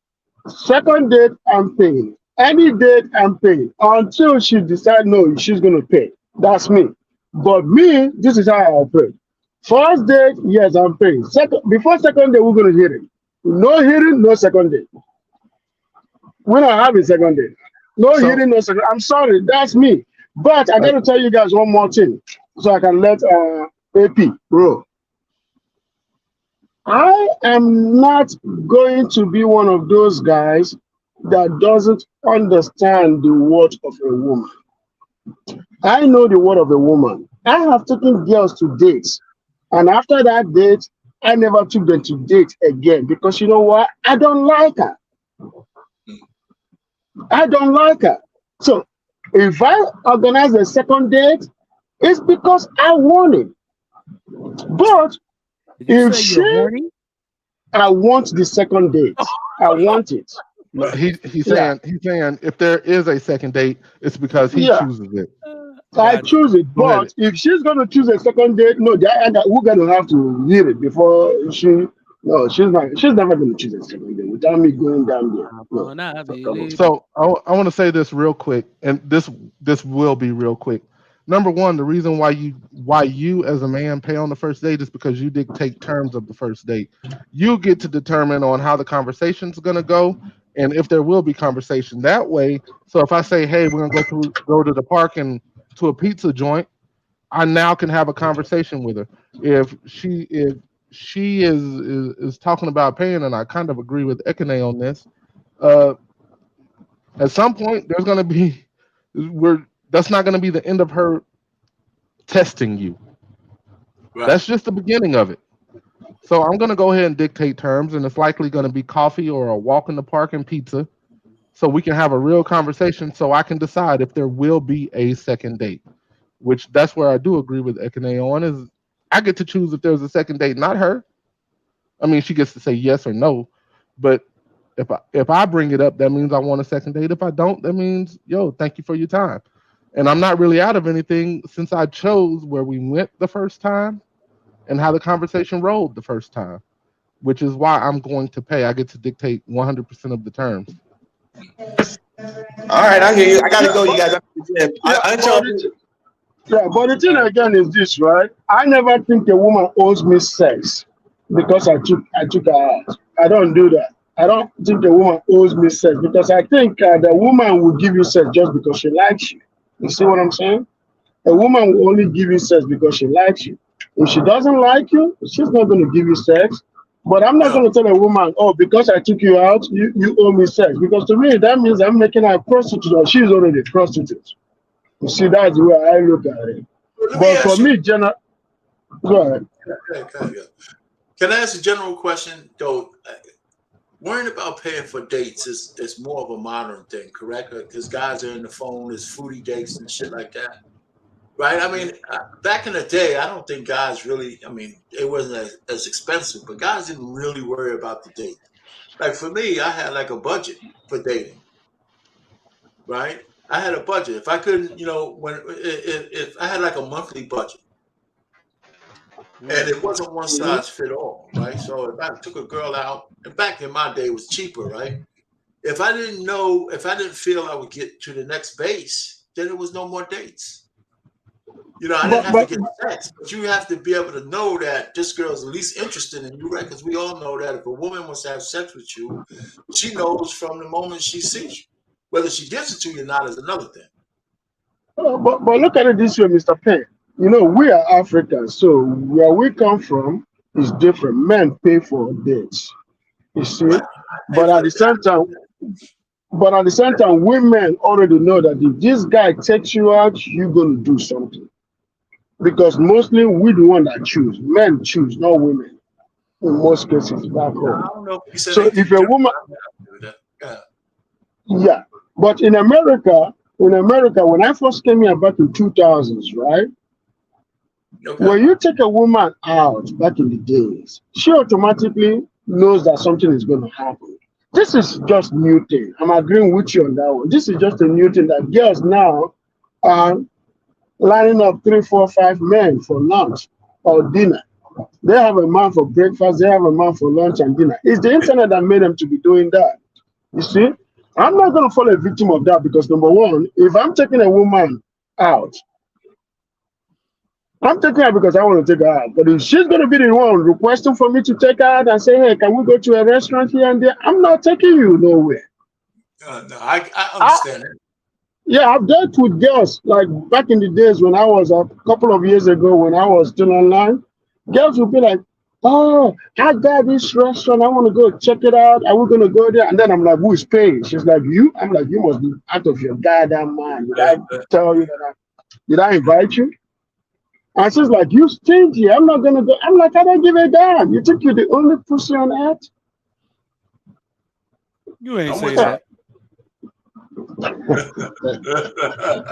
Second date, I'm paying. Any date, I'm paying. Until she decides, no, she's going to pay. That's me. But me, this is how I operate. First date, yes, I'm paying. Before second date, we're going to hit it. No hitting, no second date. We're not having second date. No hitting, no second. I'm sorry, that's me. But I got to tell you guys one more thing so I can let AP roll. I am not going to be one of those guys that doesn't understand the word of a woman. I know the word of a woman. I have taken girls to dates. And after that date, I never took them to date again because you know what? I don't like her. I don't like her. So if I organize a second date, it's because I want it. But Did you if say you're she, horny? I want the second date. I want it. But he's Yeah, saying if there is a second date, it's because he yeah. chooses it. I Got you. choose it. Go ahead. But if she's gonna choose a second date, no, we're gonna have to hear it before she. No, she's not. She's never gonna choose a second date without me going down there. I'm No. gonna So be come on. leaving. So I want to say this real quick, and this will be real quick. Number one, the reason why you as a man pay on the first date is because you dictate terms of the first date. You get to determine on how the conversation's gonna go, and if there will be conversation that way. So if I say, hey, we're gonna go to the park and to a pizza joint, I now can have a conversation with her. If she is talking about paying, and I kind of agree with Ekene on this. Uh, at some point, there's gonna be we're that's not gonna be the end of her testing you. Right. That's just the beginning of it. So I'm gonna go ahead and dictate terms, and it's likely gonna be coffee or a walk in the park and pizza, so we can have a real conversation, so I can decide if there will be a second date. Which that's where I do agree with Ekene on is I get to choose if there's a second date, not her. I mean, she gets to say yes or no, but if I bring it up, that means I want a second date. If I don't, that means yo, thank you for your time. And I'm not really out of anything since I chose where we went the first time and how the conversation rolled the first time, which is why I'm going to pay. I get to dictate 100% of the terms. All right, I hear you. I gotta Yeah, go, you but guys. I'm at the gym. yeah, Aren't but y'all? the thing again is this, right? I never think a woman owes me sex because I took her out. I don't do that. I don't think a woman owes me sex because I think the woman will give you sex just because she likes you. You see what I'm saying? A woman will only give you sex because she likes you. If she doesn't like you, she's not going to give you sex. But I'm not No. going to tell a woman, oh, because I took you out, you owe me sex. Because to me, that means I'm making her a prostitute or she's already a prostitute. You see, that's the way I look at it. Well, let me But for ask you. me, go ahead. Can I ask a general question though? Worrying about paying for dates is more of a modern thing, correct? Because guys are in the phone, there's foodie dates and shit like that, right? I mean, back in the day, I don't think guys really. I mean, it wasn't as expensive, but guys didn't really worry about the date. Like for me, I had like a budget for dating, right? I had a budget. If I couldn't, if I had like a monthly budget, and it wasn't one Mhm. size fit all, right? So if I took a girl out, and back in my day, it was cheaper, right? If I didn't feel I would get to the next base, then there was no more dates. I didn't But have to but get sex, but you have to be able to know that this girl's at least interested in you, right? Because we all know that if a woman wants to have sex with you, she knows from the moment she sees you. Whether she gives it to you or not is another thing. but look at it this way, Mr. Penn. We are Africans, so where we come from is different. Men pay for dates, you see. Right. I pay But for at the the same time, women already know that if this guy takes you out, you're gonna do something. Because mostly we the one that choose. Men choose, not women. In most cases back I home. don't know if you said So if anything a different. woman, I'm happy with that. Yeah. yeah. But in America, when I first came here back in 2000s, right? Okay. When you take a woman out back in the days, she automatically knows that something is going to happen. This is just new thing. I'm agreeing with you on that one. This is just a new thing that girls now are lining up 3, 4, 5 men for lunch or dinner. They have a man for breakfast, they have a man for lunch and dinner. It's the internet that made them to be doing that. You see, I'm not going to fall a victim of that because number one, if I'm taking a woman out, I'm taking her because I want to take her out. But if she's going to be the one requesting for me to take her out and say, hey, can we go to a restaurant here and there? I'm not taking you nowhere. No, I understand it. Yeah, I've dealt with girls like back in the days when I was a couple of years ago when I was still online. Girls would be like, oh, I got this restaurant. I want to go check it out. Are we going to go there? And then I'm like, who is paying? She's like, you? I'm like, you must be out of your goddamn mind. Did I tell you that? Did I invite you? And she's like, you stingy. I'm not gonna go. I'm like, I don't give a damn. You think you're the only pussy on earth? You ain't I'm say with you. that.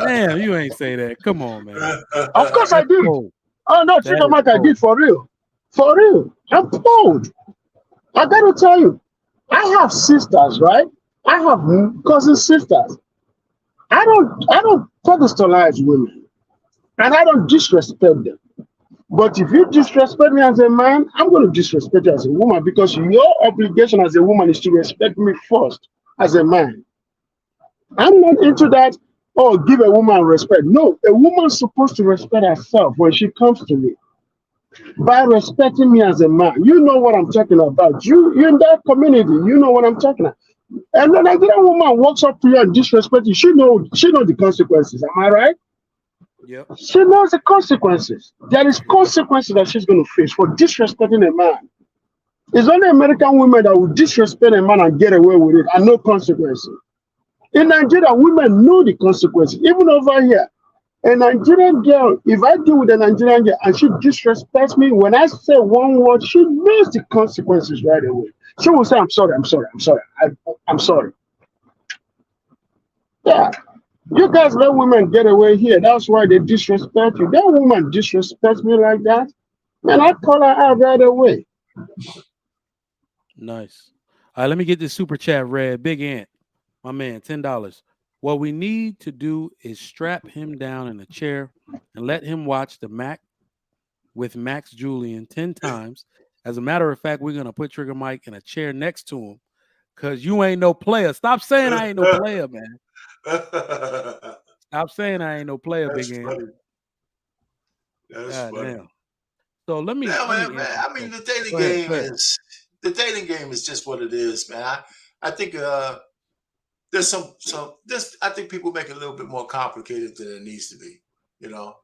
Damn, you ain't say that. Come on, man. Of course I That's did. cold. Oh no, That Trigger is Mike, I cold. did for real. For real. I'm cold. I gotta tell you, I have sisters, right? I have cousin sisters. I don't pedestalize women and I don't disrespect them. But if you disrespect me as a man, I'm going to disrespect you as a woman because your obligation as a woman is to respect me first as a man. I'm not into that, oh, give a woman respect. No, a woman's supposed to respect herself when she comes to me by respecting me as a man. You know what I'm talking about. You in that community, you know what I'm talking about. And the Nigerian woman walks up to you and disrespect you. She know the consequences. Am I right? Yep. She knows the consequences. There is consequences that she's going to face for disrespecting a man. It's only American women that will disrespect a man and get away with it and no consequences. In Nigeria, women know the consequences. Even over here, a Nigerian girl, if I deal with a Nigerian girl and she disrespects me, when I say one word, she knows the consequences right away. She will say, I'm sorry, I'm sorry, I'm sorry, I'm sorry. Yeah. You guys let women get away here. That's why they disrespect you. That woman disrespects me like that. Man, I call her out right away. Nice. All right, let me get this super chat read. Big Ant, my man, $10. What we need to do is strap him down in a chair and let him watch the Mac with Max Julian 10 times. As a matter of fact, we're gonna put Trigger Mike in a chair next to him because you ain't no player. Stop saying I ain't no player, man. Stop saying I ain't no player, That's Big Ant. funny. That's God funny. damn. So let me Yeah, let me man. answer the I mean, question. Go ahead. Go ahead. the dating game is just what it is, man. I think there's some this I think people make it a little bit more complicated than it needs to be, you know,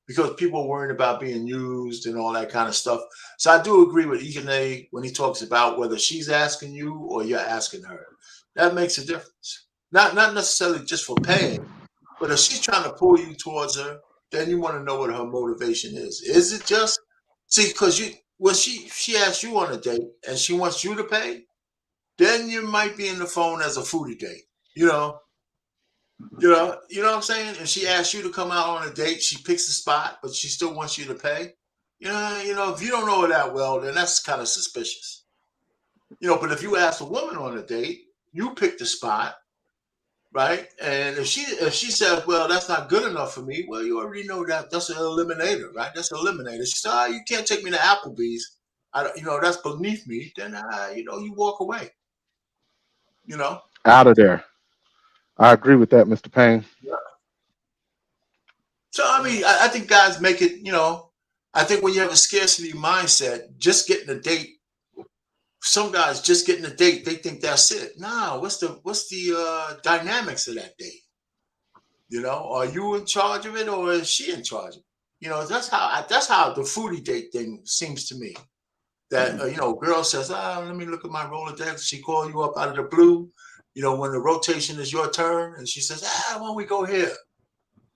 because people are worrying about being used and all that kind of stuff. So I do agree with Ikene when he talks about whether she's asking you or you're asking her. That makes a difference. Not necessarily just for paying, but if she's trying to pull you towards her, then you want to know what her motivation is. Is it just see because you well she asked you on a date and she wants you to pay, then you might be in the phone as a foodie date. You know, you know what I'm saying? If she asks you to come out on a date, she picks a spot, but she still wants you to pay. If you don't know her that well, then that's kind of suspicious. But if you ask a woman on a date, you pick the spot, right? And if she says, "Well, that's not good enough for me," well, you already know that's an eliminator, right? That's an eliminator. She said, "You can't take me to Applebee's. That's beneath me." Then you walk away. You know. Out of there. I agree with that, Mr. Payne. So I mean, I think guys make it. I think when you have a scarcity mindset, just getting a date. Some guys just getting a date, they think that's it. Nah, what's the dynamics of that date? Are you in charge of it or is she in charge of it? That's how the foodie date thing seems to me. That girl says, let me look at my Rolodex. She call you up out of the blue. When the rotation is your turn, and she says, why don't we go here?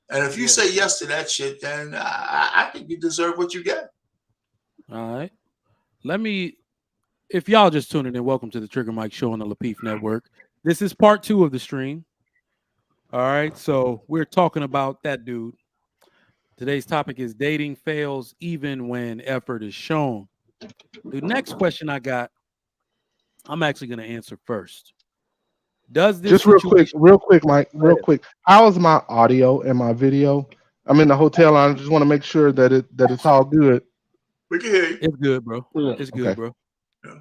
And if you Yeah. say yes to that shit, then I think you deserve what you get. All right. If y'all just tuning in, welcome to the Trigger Mike Show on the Lapeef Network. This is part 2 of the stream. All right. So we're talking about that dude. Today's topic is dating fails even when effort is shown. The next question I got, I'm actually going to answer first. Does this Just situation... real quick, Mike, real quick. How is my audio and my video? I'm in the hotel. I just want to make sure that it's all good. We can hear you. It's good, bro. Yeah. It's good, Okay. bro. Yeah.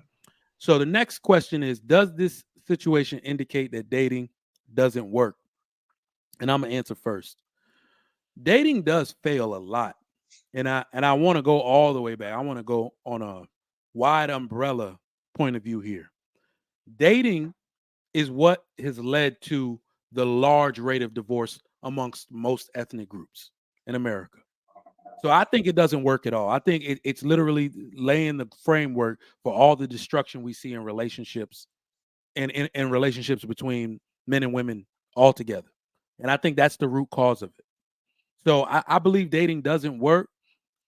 So the next question is, does this situation indicate that dating doesn't work? And I'm going to answer first. Dating does fail a lot. And I want to go all the way back. I want to go on a wide umbrella point of view here. Dating is what has led to the large rate of divorce amongst most ethnic groups in America. So I think it doesn't work at all. I think it's literally laying the framework for all the destruction we see in relationships and in relationships between men and women altogether. And I think that's the root cause of it. So I believe dating doesn't work.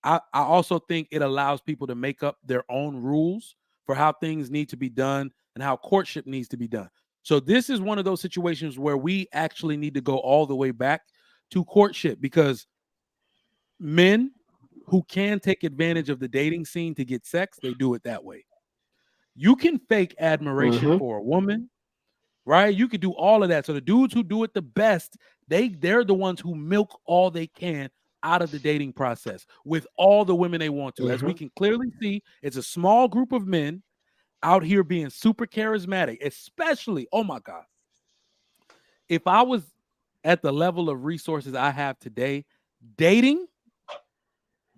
I also think it allows people to make up their own rules for how things need to be done and how courtship needs to be done. So this is one of those situations where we actually need to go all the way back to courtship, because men who can take advantage of the dating scene to get sex, they do it that way. You can fake admiration Mm-hmm. for a woman, right? You could do all of that. So the dudes who do it the best, they're the ones who milk all they can out of the dating process with all the women they want to. As we Mm-hmm. can clearly see, it's a small group of men out here being super charismatic, especially, oh my God, if I was at the level of resources I have today, dating,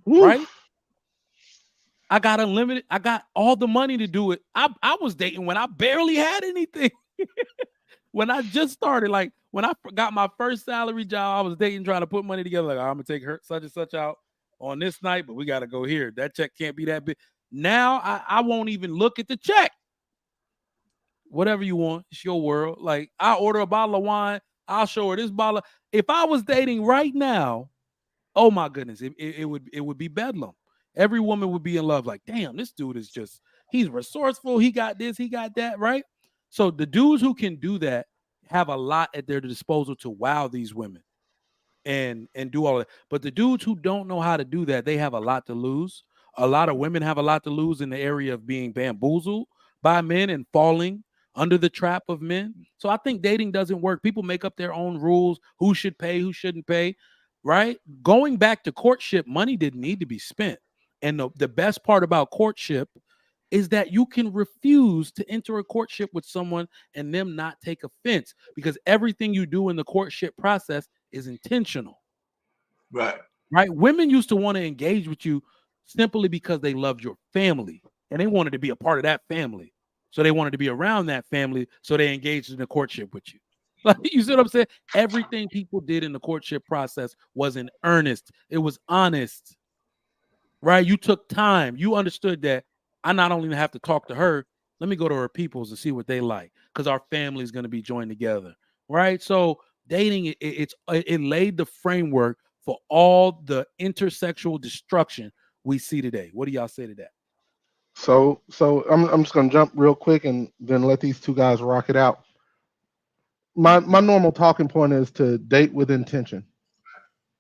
right? Woof. I got unlimited, I got all the money to do it. I was dating when I barely had anything. When I just started, like when I got my first salary job, I was dating, trying to put money together. Like, I'm gonna take her such and such out on this night, but we got to go here. That check can't be that big. Now I won't even look at the check. Whatever you want, it's your world. Like, I order a bottle of wine, I'll show her this bottle. If I was dating right now, oh my goodness, it would be bedlam. Every woman would be in love. Like, damn, this dude is just, he's resourceful. He got this, he got that, right? So the dudes who can do that have a lot at their disposal to wow these women and do all of that. But the dudes who don't know how to do that, they have a lot to lose. A lot of women have a lot to lose in the area of being bamboozled by men and falling under the trap of men. So I think dating doesn't work. People make up their own rules, who should pay, who shouldn't pay, right? Going back to courtship, money didn't need to be spent. And the best part about courtship is that you can refuse to enter a courtship with someone and them not take offense, because everything you do in the courtship process is intentional, Right. right? Women used to want to engage with you simply because they loved your family and they wanted to be a part of that family. So they wanted to be around that family. So they engaged in a courtship with you. Like, you see what I'm saying? Everything people did in the courtship process was in earnest. It was honest, right? You took time. You understood that I not only have to talk to her, let me go to her peoples and see what they like, because our family is going to be joined together, right? So dating, it laid the framework for all the intersexual destruction we see today. What do y'all say to that? So I'm just gonna jump real quick and then let these two guys rock it out. My normal talking point is to date with intention.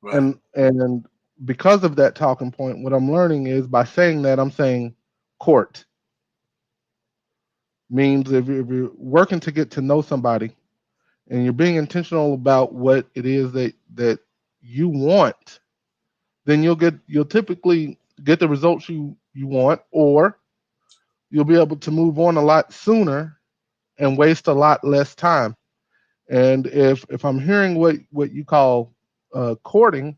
Right. And because of that talking point, what I'm learning is, by saying that, I'm saying court means if you're working to get to know somebody and you're being intentional about what it is that you want, then you'll typically get the results you want, or you'll be able to move on a lot sooner and waste a lot less time. And if I'm hearing what you call courting,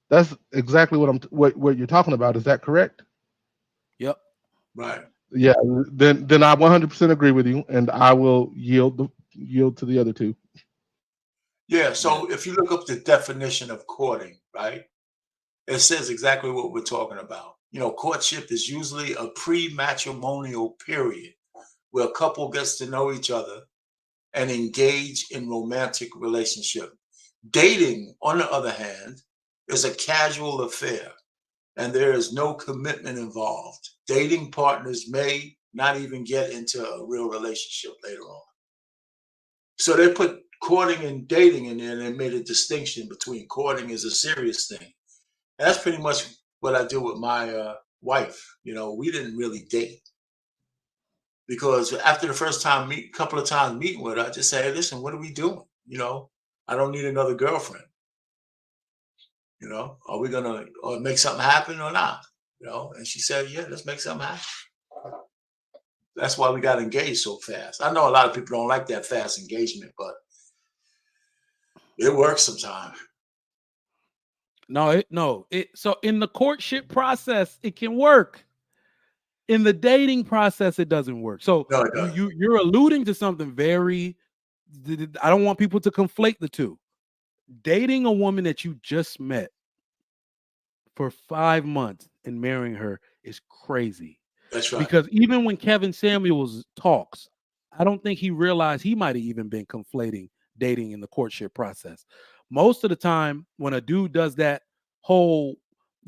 that's exactly what you're talking about. Is that correct? Yep. Right. Yeah. Then I 100% agree with you, and I will yield to the other two. Yeah. Yeah. So if you look up the definition of courting, right, it says exactly what we're talking about. You know, courtship is usually a pre-matrimonial period where a couple gets to know each other and engage in romantic relationship. Dating, on the other hand, is a casual affair and there is no commitment involved. Dating partners may not even get into a real relationship later on. So they put courting and dating in there, and they made a distinction between courting is a serious thing. And that's pretty much what I do with my wife. You know, we didn't really date because after the first time couple of times meeting with her, I just say, hey, listen, what are we doing? You know, I don't need another girlfriend. You know, are we gonna or make something happen or not? You know, and she said, yeah, let's make something happen. That's why we got engaged so fast. I know a lot of people don't like that fast engagement, but it works sometimes. So in the courtship process, it can work. In the dating process, it doesn't work. So No, it doesn't. you're alluding to something very, I don't want people to conflate the two. Dating a woman that you just met for 5 months and marrying her is crazy. That's right. Because even when Kevin Samuels talks, I don't think he realized he might have even been conflating dating in the courtship process. Most of the time, when a dude does that whole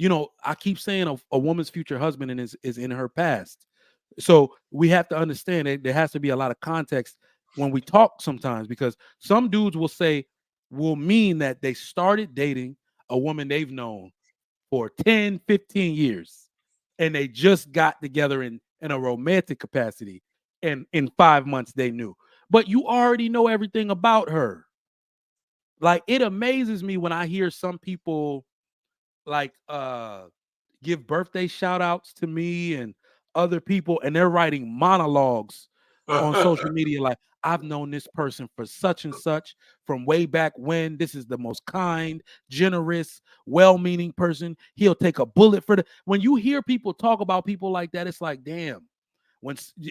I keep saying a woman's future husband and is in her past. So we have to understand that there has to be a lot of context when we talk sometimes, because some dudes will mean that they started dating a woman they've known for 10, 15 years, and they just got together in a romantic capacity, and in 5 months they knew. But you already know everything about her. Like, it amazes me when I hear some people like give birthday shout outs to me and other people, and they're writing monologues on social media like, I've known this person for such and such from way back when. This is the most kind, generous, well-meaning person. He'll take a bullet for the. When you hear people talk about people like that, it's like, damn.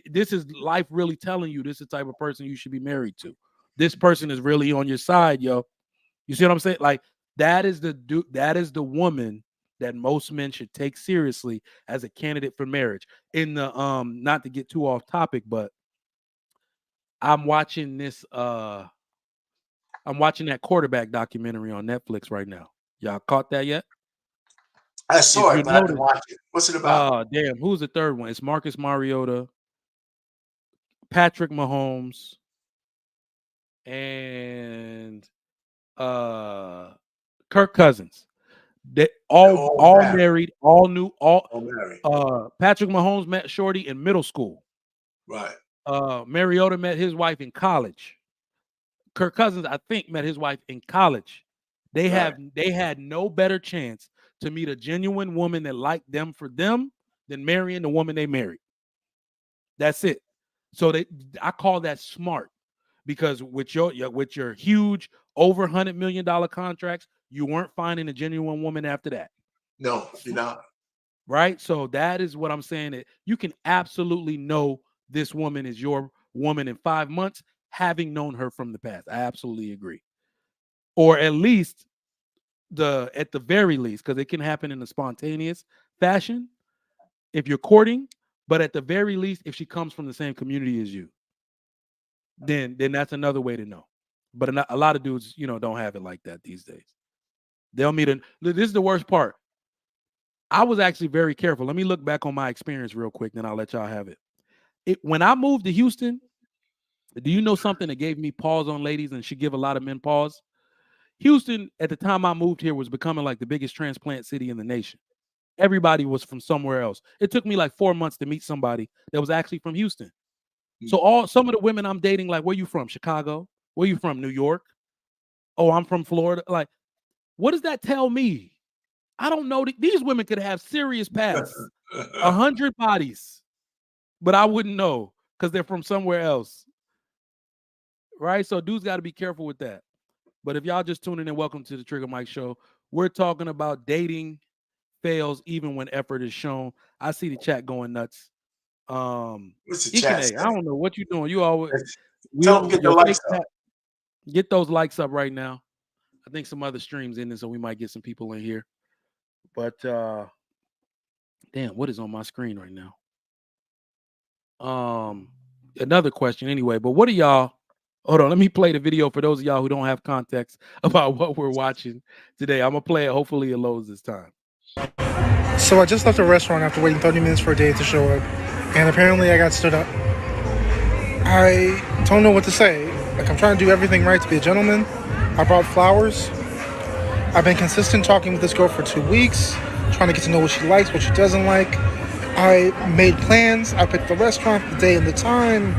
This is life really telling you this is the type of person you should be married to. This person is really on your side, yo. You see what I'm saying? Like, that is the woman that most men should take seriously as a candidate for marriage. In the not to get too off topic, but I'm watching that quarterback documentary on Netflix right now. Y'all caught that yet? I saw it, but I didn't watch it. What's it about? Oh, damn. Who's the third one? It's Marcus Mariota, Patrick Mahomes, and Kirk Cousins. They all married, all new, all married. Patrick Mahomes met Shorty in middle school. Right. Mariota met his wife in college. Kirk Cousins, I think, met his wife in college. They had no better chance to meet a genuine woman that liked them for them than marrying the woman they married. That's it. So I call that smart, because with your huge over $100 million contracts, you weren't finding a genuine woman after that. No, you're not. Right? So that is what I'm saying, that you can absolutely know this woman is your woman in 5 months, having known her from the past. I absolutely agree. Or at least at the very least, because it can happen in a spontaneous fashion if you're courting, but at the very least, if she comes from the same community as you, then that's another way to know. But a lot of dudes, don't have it like that these days. They'll meet this is the worst part. I was actually very careful. Let me look back on my experience real quick, then I'll let y'all have it. When I moved to Houston, do you know something that gave me pause on ladies and should give a lot of men pause? Houston, at the time I moved here, was becoming like the biggest transplant city in the nation. Everybody was from somewhere else. It took me like 4 months to meet somebody that was actually from Houston. So some of the women I'm dating, like, where you from? Chicago? Where you from? New York? Oh, I'm from Florida. Like, what does that tell me? I don't know. These women could have serious pasts, 100 bodies, but I wouldn't know because they're from somewhere else. Right? So dudes got to be careful with that. But if y'all just tuning in, welcome to the Trigger Mike Show. We're talking about dating fails even when effort is shown. I see the chat going nuts. What's the chat? I don't know what you're doing. You always tell them get the likes up. Get those likes up right now. I think some other streams in there, so we might get some people in here. But damn, what is on my screen right now? Another question anyway. But what are y'all? Hold on, let me play the video for those of y'all who don't have context about what we're watching today. I'm gonna play it. Hopefully it loads this time. So I just left a restaurant after waiting 30 minutes for a date to show up, and apparently I got stood up. I don't know what to say. Like, I'm trying to do everything right to be a gentleman. I brought flowers. I've been consistent talking with this girl for 2 weeks, trying to get to know what she likes, what she doesn't like. I made plans. I picked the restaurant, the day, and the time.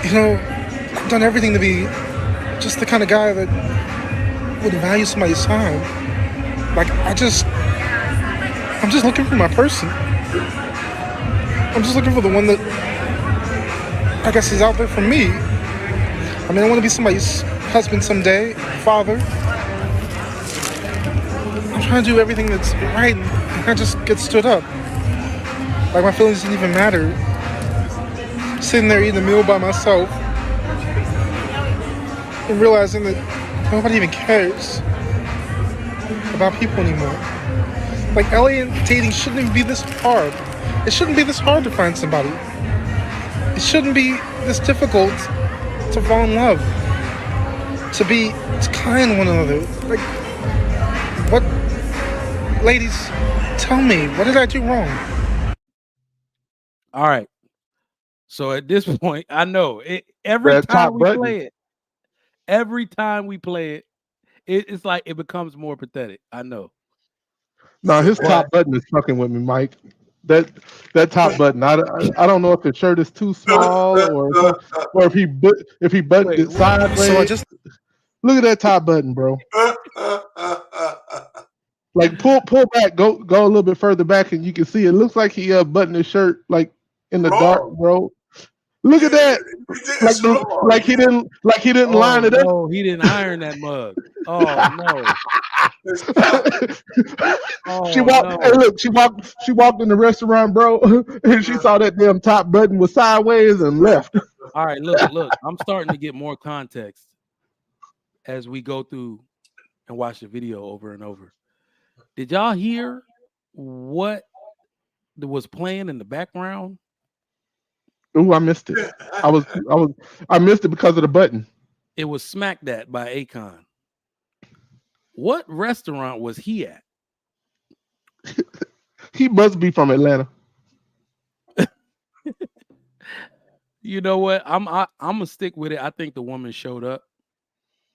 I've done everything to be just the kind of guy that would value somebody's time. Like, I'm just looking for my person. I'm just looking for the one that I guess is out there for me. I mean, I want to be somebody's husband someday, father. I'm trying to do everything that's right, and I just get stood up. Like, my feelings didn't even matter. Sitting there eating a meal by myself and realizing that nobody even cares about people anymore. Like, alien dating shouldn't even be this hard. It shouldn't be this hard to find somebody. It shouldn't be this difficult to fall in love, to be kind to one another. Like, ladies, tell me, what did I do wrong? All right. So at this point, I know every That time top we button. play it, it's like it becomes more pathetic. I know. No, his But top button is fucking with me, Mike. That top button. I don't know if his shirt is too small or if he buttoned wait, it sideways. So I just Look at that top button, bro. Like pull back, go a little bit further back, and you can see it looks like he buttoned his shirt like in the dark, Wrong. bro. Look at that. It's wrong. Like he didn't oh line it up. no, he didn't iron that mug. Oh no. It's cocky. She Oh walked. no. Hey, look, she walked in the restaurant, bro, and she saw that damn top button was sideways and left. All right, look. I'm starting to get more context as we go through and watch the video over and over. Did y'all hear what was playing in the background? Ooh, I missed it. I missed it because of the button. It was Smack That by Akon. What restaurant was he at? He must be from Atlanta. You know what? I'm gonna stick with it. I think the woman showed up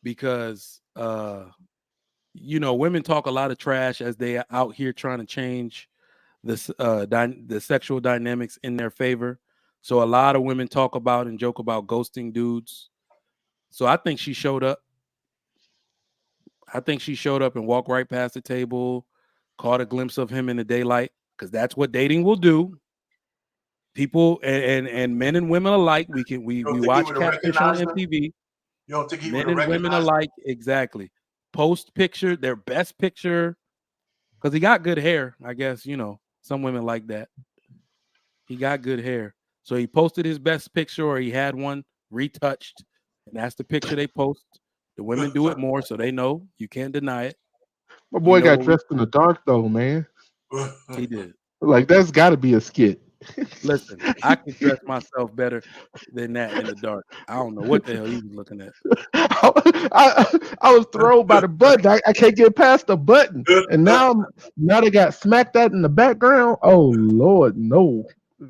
because women talk a lot of trash as they are out here trying to change the sexual dynamics in their favor. So a lot of women talk about and joke about ghosting dudes. So I think she showed up. I think she showed up and walked right past the table, caught a glimpse of him in the daylight, because that's what dating will do. People and men and women alike, we watch Catfish on MTV. You don't think he Men would have and women recognized alike, exactly. Post picture, their best picture, because he got good hair. I guess some women like that. He got good hair, so he posted his best picture, or he had one retouched, and that's the picture they post. The women do it more, so they know you can't deny it. My boy got dressed in the dark though, man. He did. Like that's got to be a skit. Listen, I can dress myself better than that in the dark. I don't know what the hell he was looking at. I was thrown by the button. I can't get past the button, and now they got Smack That in the background. Oh Lord, no,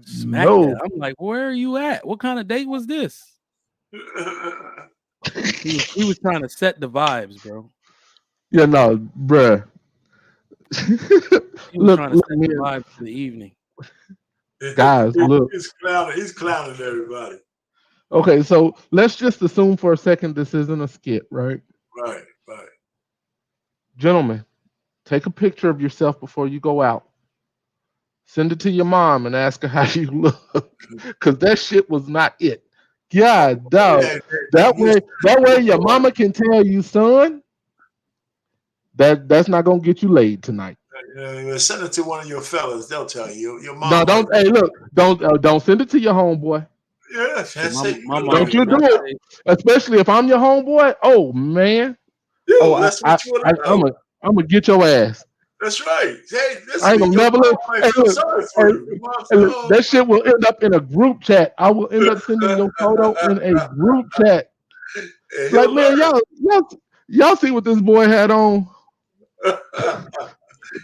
Smack That. I'm like, where are you at? What kind of date was this? He was trying to set the vibes, bro. Yeah, no, bruh. He was trying to set the vibes for the evening. Guys, look. He's clowning everybody. Okay, so let's just assume for a second this isn't a skit, right? Right. Gentlemen, take a picture of yourself before you go out. Send it to your mom and ask her how you look, because that shit was not it. God, dog. That way your mama can tell you, son, that's not gonna get you laid tonight. Send it to one of your fellas. They'll tell you. Your mom. No, don't. Hey, look, don't send it to your homeboy. Yeah, that's it. Don't you do it, especially if I'm your homeboy. Oh man. Yo, that's what you want to know. I'm gonna get your ass. That's right. Hey, I ain't gonna never look. That shit will end up in a group chat. I will end up sending your photo in a group chat. Like, man, y'all see what this boy had on?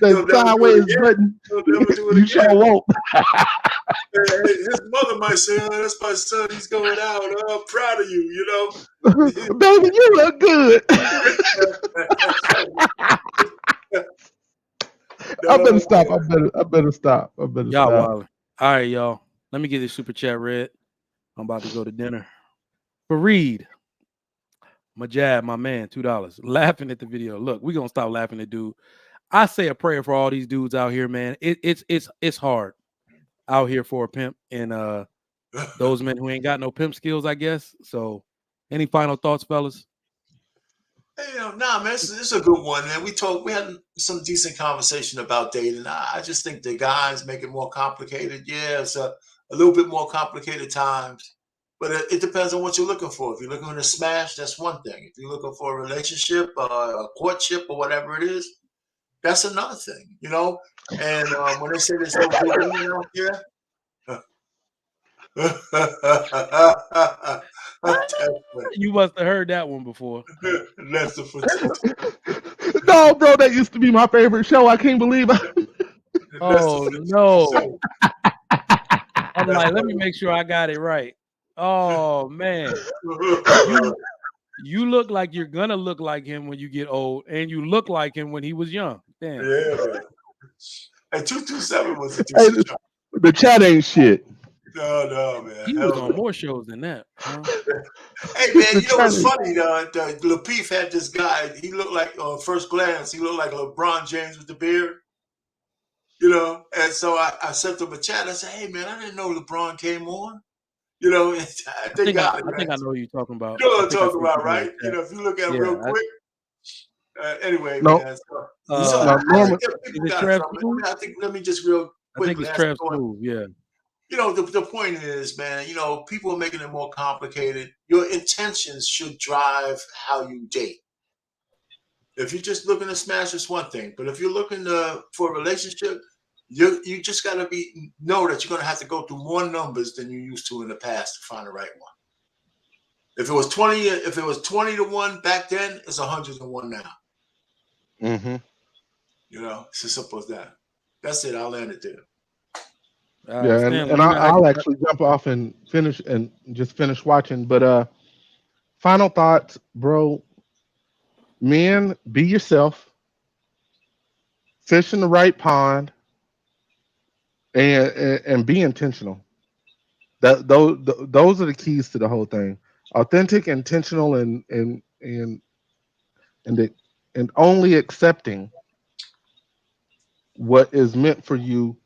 That sideways button. You sure won't. His mother might say, "Oh, that's my son. He's going out. Oh, I'm proud of you." Baby, you look good. I better stop. I better stop. Y'all wild. All right, y'all. Let me get this super chat read. I'm about to go to dinner. Fareed, Majab, my man, $2. Laughing at the video. Look, we're gonna stop laughing at dude. I say a prayer for all these dudes out here, man. It's hard out here for a pimp and those men who ain't got no pimp skills, I guess. So, any final thoughts, fellas? Hey, man, it's a good one, man. We had some decent conversation about dating. I just think the guys make it more complicated. Yeah, it's a little bit more complicated times, but it depends on what you're looking for. If you're looking to smash, that's one thing. If you're looking for a relationship, a courtship, or whatever it is, that's another thing, And when they say there's no good women out here, you must have heard that one before. That's the No, bro, that used to be my favorite show. I can't believe it. Oh no! I'm like, let me make sure I got it right. Oh man, you look like you're gonna look like him when you get old, and you look like him when he was young. Damn. Yeah, man. And 227 was a Hey, decent show. the chat ain't shit. No, man. He Hell was on no. more shows than that. Huh? Hey, man, The you know chat what's ain't. funny? Lapeef had this guy. He looked like, first glance, he looked like LeBron James with the beard. You know, and so I sent him a chat. I said, "Hey, man, I didn't know LeBron came on." You know, and they got it, I think man. I know who you're talking about. You know I what I'm think I talking see about, somebody in right? the You chat. know, if you look at it Yeah. real quick. Anyway, No, man. So Uh, no, I Norman. think that is people it got it Trev from it. Smooth? I think let me just real I think quickly it's ask Trev you. Smooth. Yeah. You know, the point is, man, you know, people are making it more complicated. Your intentions should drive how you date. If you're just looking to smash, it's one thing. But if you're looking for a relationship, you just got to know that you're going to have to go through more numbers than you used to in the past to find the right one. If it was 20 to 1 back then, it's 100 to 1 now. Mm-hmm. You know, it's as simple as that. That's it. I'll land it there. Yeah, Stanley, and you know, I'll actually jump off and just finish watching. But final thoughts, bro. Men, be yourself, fish in the right pond, and be intentional. Those are the keys to the whole thing. Authentic, intentional, and and only accepting what is meant for you,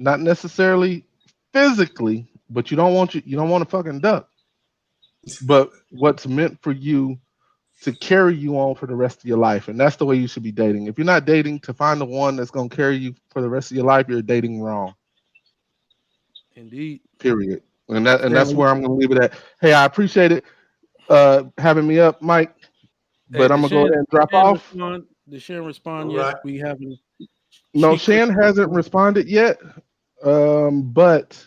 not necessarily physically, but you don't want a fucking duck, but what's meant for you to carry you on for the rest of your life. And that's the way you should be dating. If you're not dating to find the one that's going to carry you for the rest of your life, you're dating wrong. indeed. Period. And that's Stanley, where I'm going to leave it at. Hey, I appreciate it having me up, Mike. hey, But I'm gonna go ahead and drop Shan off. respond? Did Shan respond All yet? right. We haven't. No, She Shan hasn't responded yet. But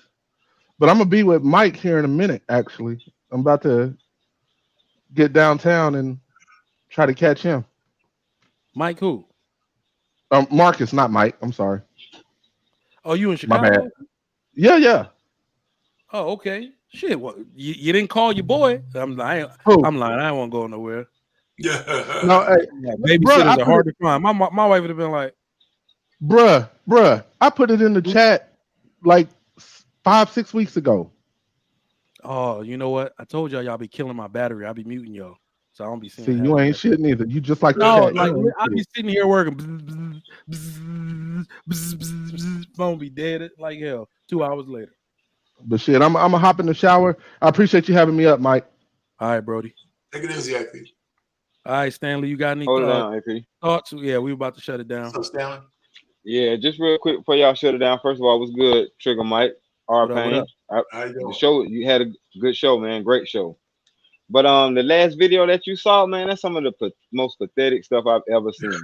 I'm gonna be with Mike here in a minute. Actually, I'm about to get downtown and try to catch him. Mike who? Marcus, not Mike. I'm sorry. Oh, you in My bad. Chicago? Yeah. Oh, okay. Shit, what you didn't call your boy? I'm lying. Who? I'm lying. I won't go nowhere. No, hey, Yeah, bruh, babysitters are hard to find. My wife would have been like, bruh. I put it in the chat like 5-6 weeks ago. "Oh, you know what? I told y'all be killing my battery. I'll be muting y'all, so I don't be seeing See, half you the ain't message." shit neither. You just like the No, chat. like You ain't I be shit. sitting here working. Phone be dead like hell. 2 hours later. But shit, I'm gonna hop in the shower. I appreciate you having me up, Mike. All right, Brody. Take it easy, Active. All right, Stanley. You got any Hold it down, AP. thoughts? Yeah, we about to shut it down. What's up, Stanley? Yeah, just real quick before y'all shut it down. First of all, it was good, Trigger Mike, R What up? What Pain. up? How you The doing? show you had a good show, man. Great show. But the last video that you saw, man, that's some of the most pathetic stuff I've ever seen.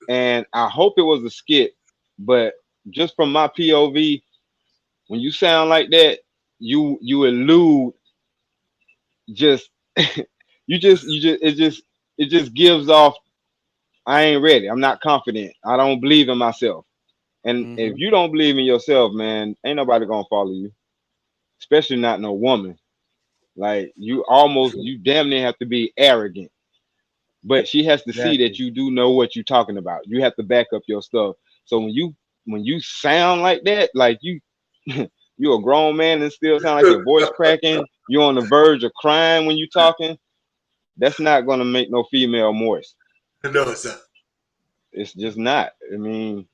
And I hope it was a skit, but just from my POV, when you sound like that, you elude just it just gives off I ain't ready. I'm not confident. I don't believe in myself. And if you don't believe in yourself, man, ain't nobody gonna follow you, especially not no woman. Like you damn near have to be arrogant. But she has to see that Exactly. you do know what you're talking about. You have to back up your stuff. So when you sound like that, like you you're a grown man and still sound like your voice cracking, you're on the verge of crying when you talking, that's not gonna make no female moist. No, it's not. It's just not. I mean,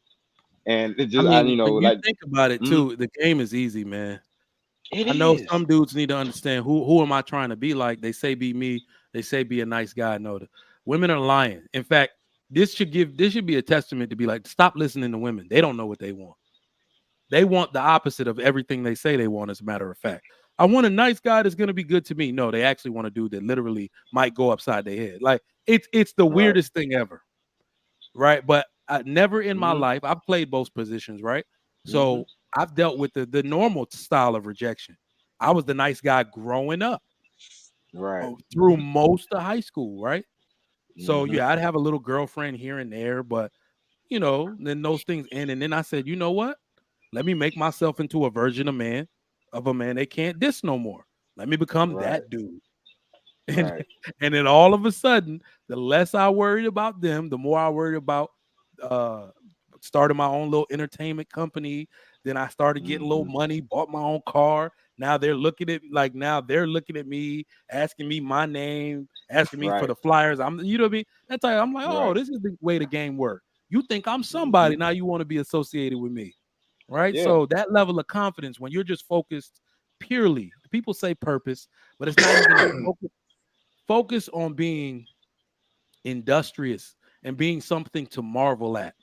and it I just mean, when you like think about it too, the game is easy, man. it I know is. some dudes need to understand who am I trying to be like. They say be me. They say be a nice guy. No, women are lying. In fact, this should be a testament to be like, stop listening to women. They don't know what they want. They want the opposite of everything they say they want, as a matter of fact. I want a nice guy that's gonna be good to me. No, they actually want a dude that literally might go upside their head. Like it's the Right. weirdest thing ever. Right. But I never in my Mhm. life, I've played both positions, right? Mhm. So I've dealt with the normal style of rejection. I was the nice guy growing up Right. through most of high school, right? So Mhm. yeah, I'd have a little girlfriend here and there, but you know, then those things end. And then I said, you know what? Let me make myself into a version of a man they can't diss no more. Let me become Right. that dude. And Right. and then all of a sudden, the less I worried about them, the more I worried about uh starting my own little entertainment company. Then I started getting a little Mhm. money, bought my own car. Now they're looking at me, asking me my name, asking me for Right. the flyers. You know what I mean? That's how I'm like, oh, Right. this is the way the game works. You think I'm somebody, Mhm. now you want to be associated with me. Right. Yeah. So that level of confidence when you're just focused purely, people say purpose, but it's not even that. Focus on being industrious and being something to marvel at.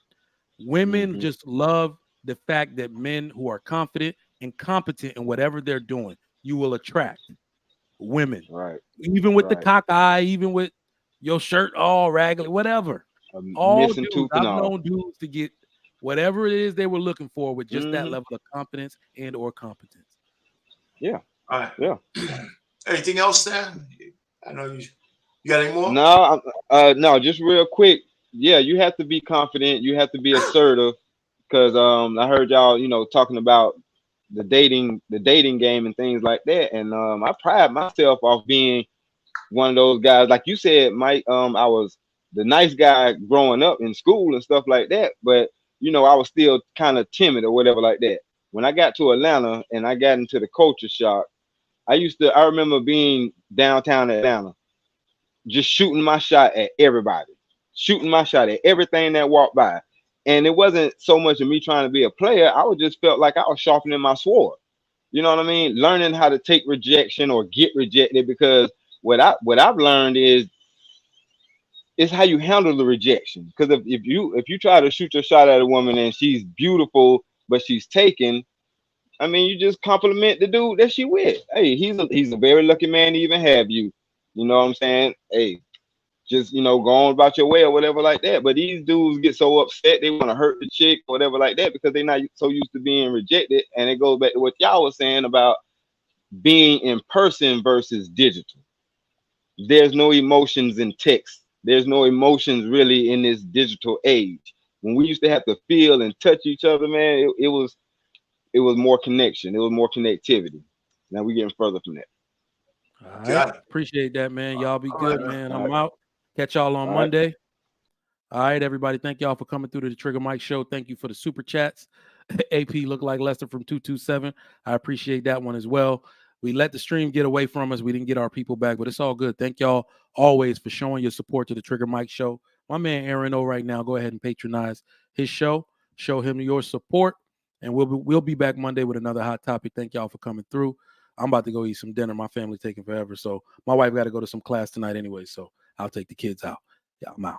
Women Mhm. just love the fact that men who are confident and competent in whatever they're doing, you will attract women. Right. Even with the Right. cock eye, even with your shirt all raggedy, whatever. All Missing dudes, tooth and I've all. known dudes to get whatever it is they were looking for with just that Mhm. level of confidence and or competence. Yeah. All right. Yeah. Anything else, Stan? I know you got any more? No, no, just real quick. Yeah, you have to be confident. You have to be assertive because I heard y'all, talking about the dating game and things like that. And I pride myself off being one of those guys, like you said, Mike. I was the nice guy growing up in school and stuff like that, but I was still kind of timid or whatever like that. When I got to Atlanta and I got into the culture shock, I remember being downtown Atlanta, just shooting my shot at everybody, shooting my shot at everything that walked by. And it wasn't so much of me trying to be a player. I was just felt like I was sharpening my sword. You know what I mean? Learning how to take rejection or get rejected, because what I've learned is it's how you handle the rejection. Because if you try to shoot your shot at a woman and she's beautiful but she's taken, I mean, you just compliment the dude that she with. Hey, he's a very lucky man to even have you. You know what I'm saying? Hey, just go on about your way or whatever like that. But these dudes get so upset they want to hurt the chick or whatever like that because they're not so used to being rejected. And it goes back to what y'all was saying about being in person versus digital. There's no emotions in text. There's no emotions really in this digital age. When we used to have to feel and touch each other, man, it was more connection. It was more connectivity. Now we're getting further from that. All right. Got it. Appreciate that, man. Y'all be All right, good, man. man. All I'm right. out. Catch y'all on All right. Monday. All right, everybody. Thank y'all for coming through to the Trigger Mike Show. Thank you for the super chats. AP looked like Lester from 227. I appreciate that one as well. We let the stream get away from us. We didn't get our people back, but it's all good. Thank y'all always for showing your support to the Trigger Mike Show. My man Aaron O right now, go ahead and patronize his show. Show him your support, and we'll be back Monday with another hot topic. Thank y'all for coming through. I'm about to go eat some dinner. My family's taking forever, so my wife got to go to some class tonight anyway. So I'll take the kids out. Yeah, I'm out.